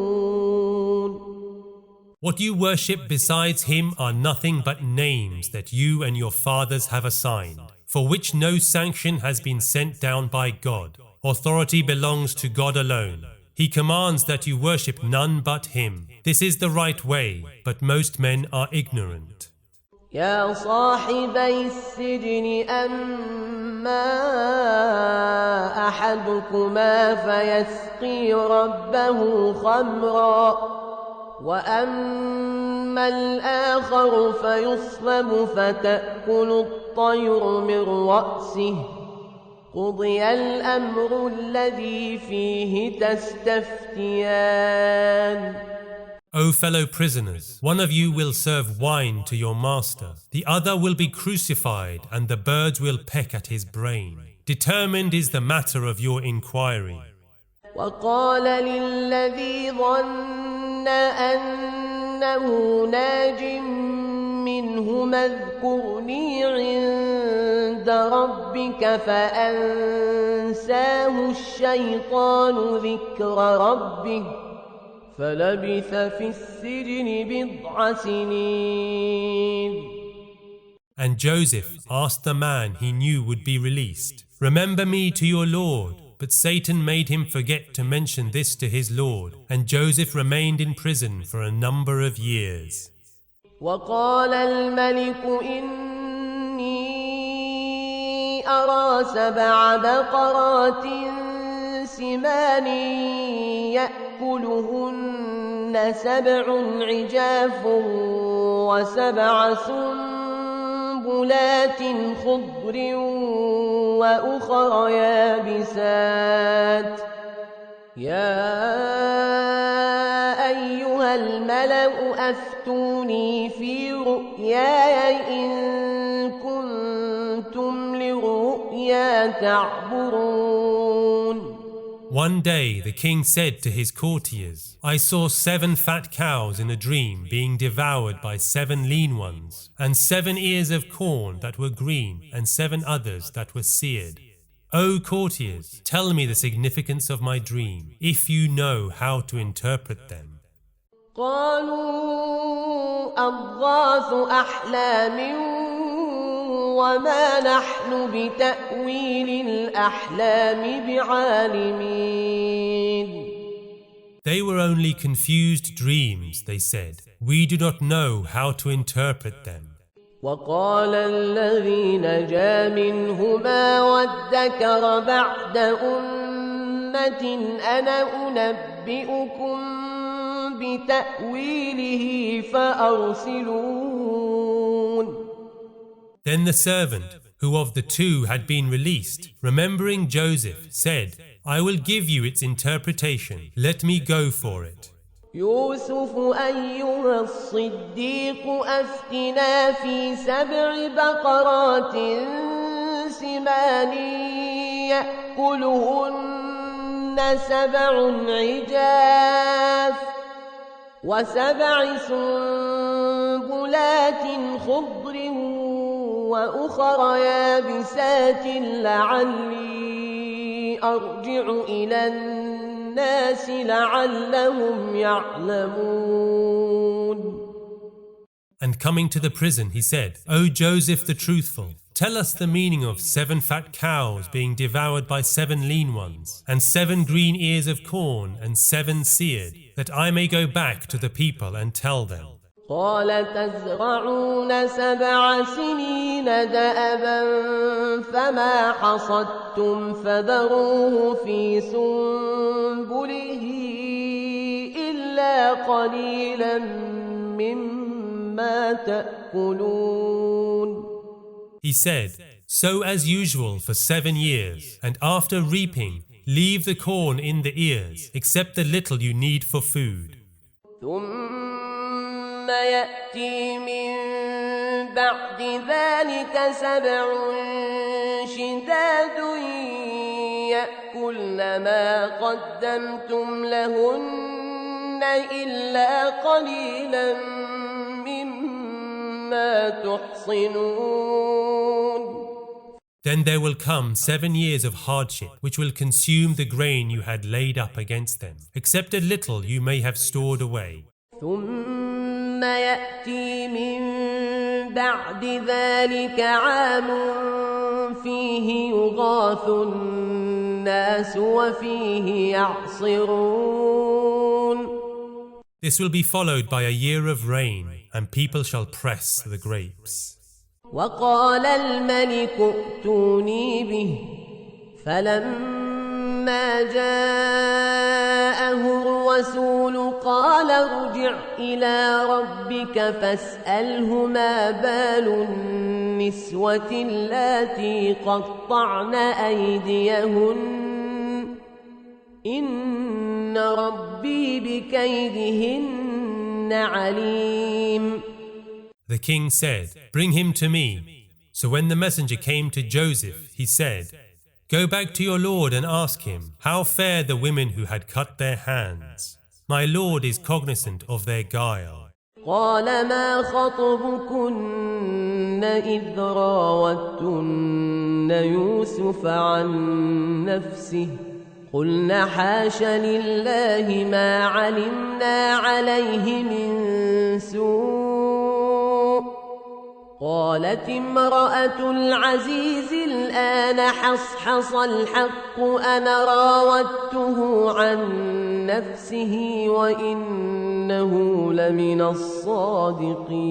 What you worship besides him are nothing but names that you and your fathers have assigned, for which no sanction has been sent down by God. Authority belongs to God alone. He commands that you worship none but him. This is the right way, but most men are ignorant. يا صاحبي السجن أما أحدكما فيسقي ربه خمرا وأما الآخر فيصلب فتأكل الطير من رأسه قضي الأمر الذي فيه تستفتيان. O fellow prisoners, one of you will serve wine to your master, the other will be crucified, and the birds will peck at his brain. Determined is the matter of your inquiry. وقال للذي ظن أنه ناج منهما اذكرني عند ربك فأنساه الشيطان ذكر ربه فلبث في السجن بضع سنين. And Joseph asked the man he knew would be released, remember me to your Lord. But Satan made him forget to mention this to his Lord, and Joseph remained in prison for a number of years. وقال الملك إني أرى 7 بقرات سمان يأكلهن 7 عجاف و7 سنبلات خضر وأخر يابسات يا أيها الملأ أفتوني في رؤياي إن كنتم للرؤيا تعبرون. One day the king said to his courtiers, I saw 7 fat cows in a dream being devoured by 7 lean ones, and 7 ears of corn that were green, and 7 others that were seared. O courtiers, tell me the significance of my dream, if you know how to interpret them. قالوا أضغاث أحلام وما نحن بتأويل الأحلام بعالمين. They were only confused dreams, they said. We do not know how to interpret them. وقال الذي نجا منهما وادكر بعد أمة أنا أنبئكم بتأويله فأرسلون. Then the servant, who of the 2 had been released, remembering Joseph, said, I will give you its interpretation. Let me go for it. يوسف أيها الصديق أفتنا في 7 بقرات سمان يأكلهن 7 عجاف و7 سنبلات خضر وأخر يابسات لعلي أرجع إلى الناس لعلهم يعلمون. And coming to the prison, he said, O Joseph the truthful, tell us the meaning of 7 fat cows being devoured by 7 lean ones, and 7 green ears of corn and 7 seared, that I may go back to the people and tell them. قال تزرعون 7 سنين دأبا فما حصدتم فذروه في سنبله إلا قليلا مما تأكلون. He said, sow as usual for 7 years, and after reaping, leave the corn in the ears, except the little you need for food. ثم يأتي من بعد ذلك 7 شداد يأكلن ما قدمتم لهن إلا قليلا مما تحصنون. Then there will come 7 years of hardship, which will consume the grain you had laid up against them, except a little you may have stored away. ثم يأتي من بعد ذلك عام فيه يغاث الناس وفيه يعصرون. This will be followed by a year of rain, and people shall press the grapes. وقال الملك ائتوني به فلما جاءه الرسول قال ارجع إلى ربك فاسأله ما بال النسوة اللاتي قطعن أيديهن إن ربي بكيدهن عليم. The king said, bring him to me. So when the messenger came to Joseph, he said, go back to your lord and ask him, how fare the women who had cut their hands? My lord is cognizant of their guile. قال ما خطبكن إذ راوتن يوسف عن نفسه قلنا حاش لله ما علمنا عليه من سوء. قالت امرأة العزيز الآن حصحص الحق أنا راودته عن نفسه وإنه لمن الصادقين.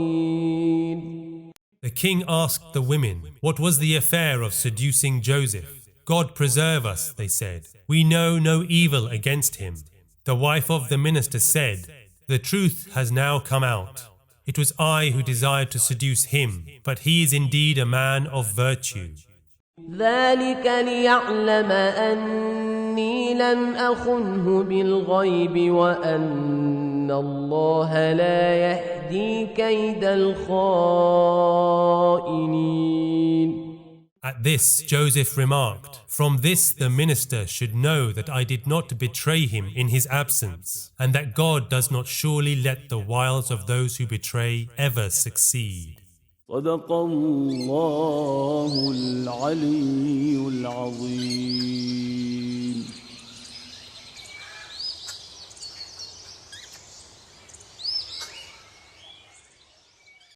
The king asked the women, what was the affair of seducing Joseph? God preserve us, they said. We know no evil against him. The wife of the minister said, the truth has now come out. It was I who desired to seduce him, but he is indeed a man of virtue. ذلك ليعلم أني لم أخنه بالغيب وأن الله لا يهدي كيد الخائنين. At this, Joseph remarked, "From this the minister should know that I did not betray him in his absence, and that God does not surely let the wiles of those who betray ever succeed." صدق الله العلي العظيم.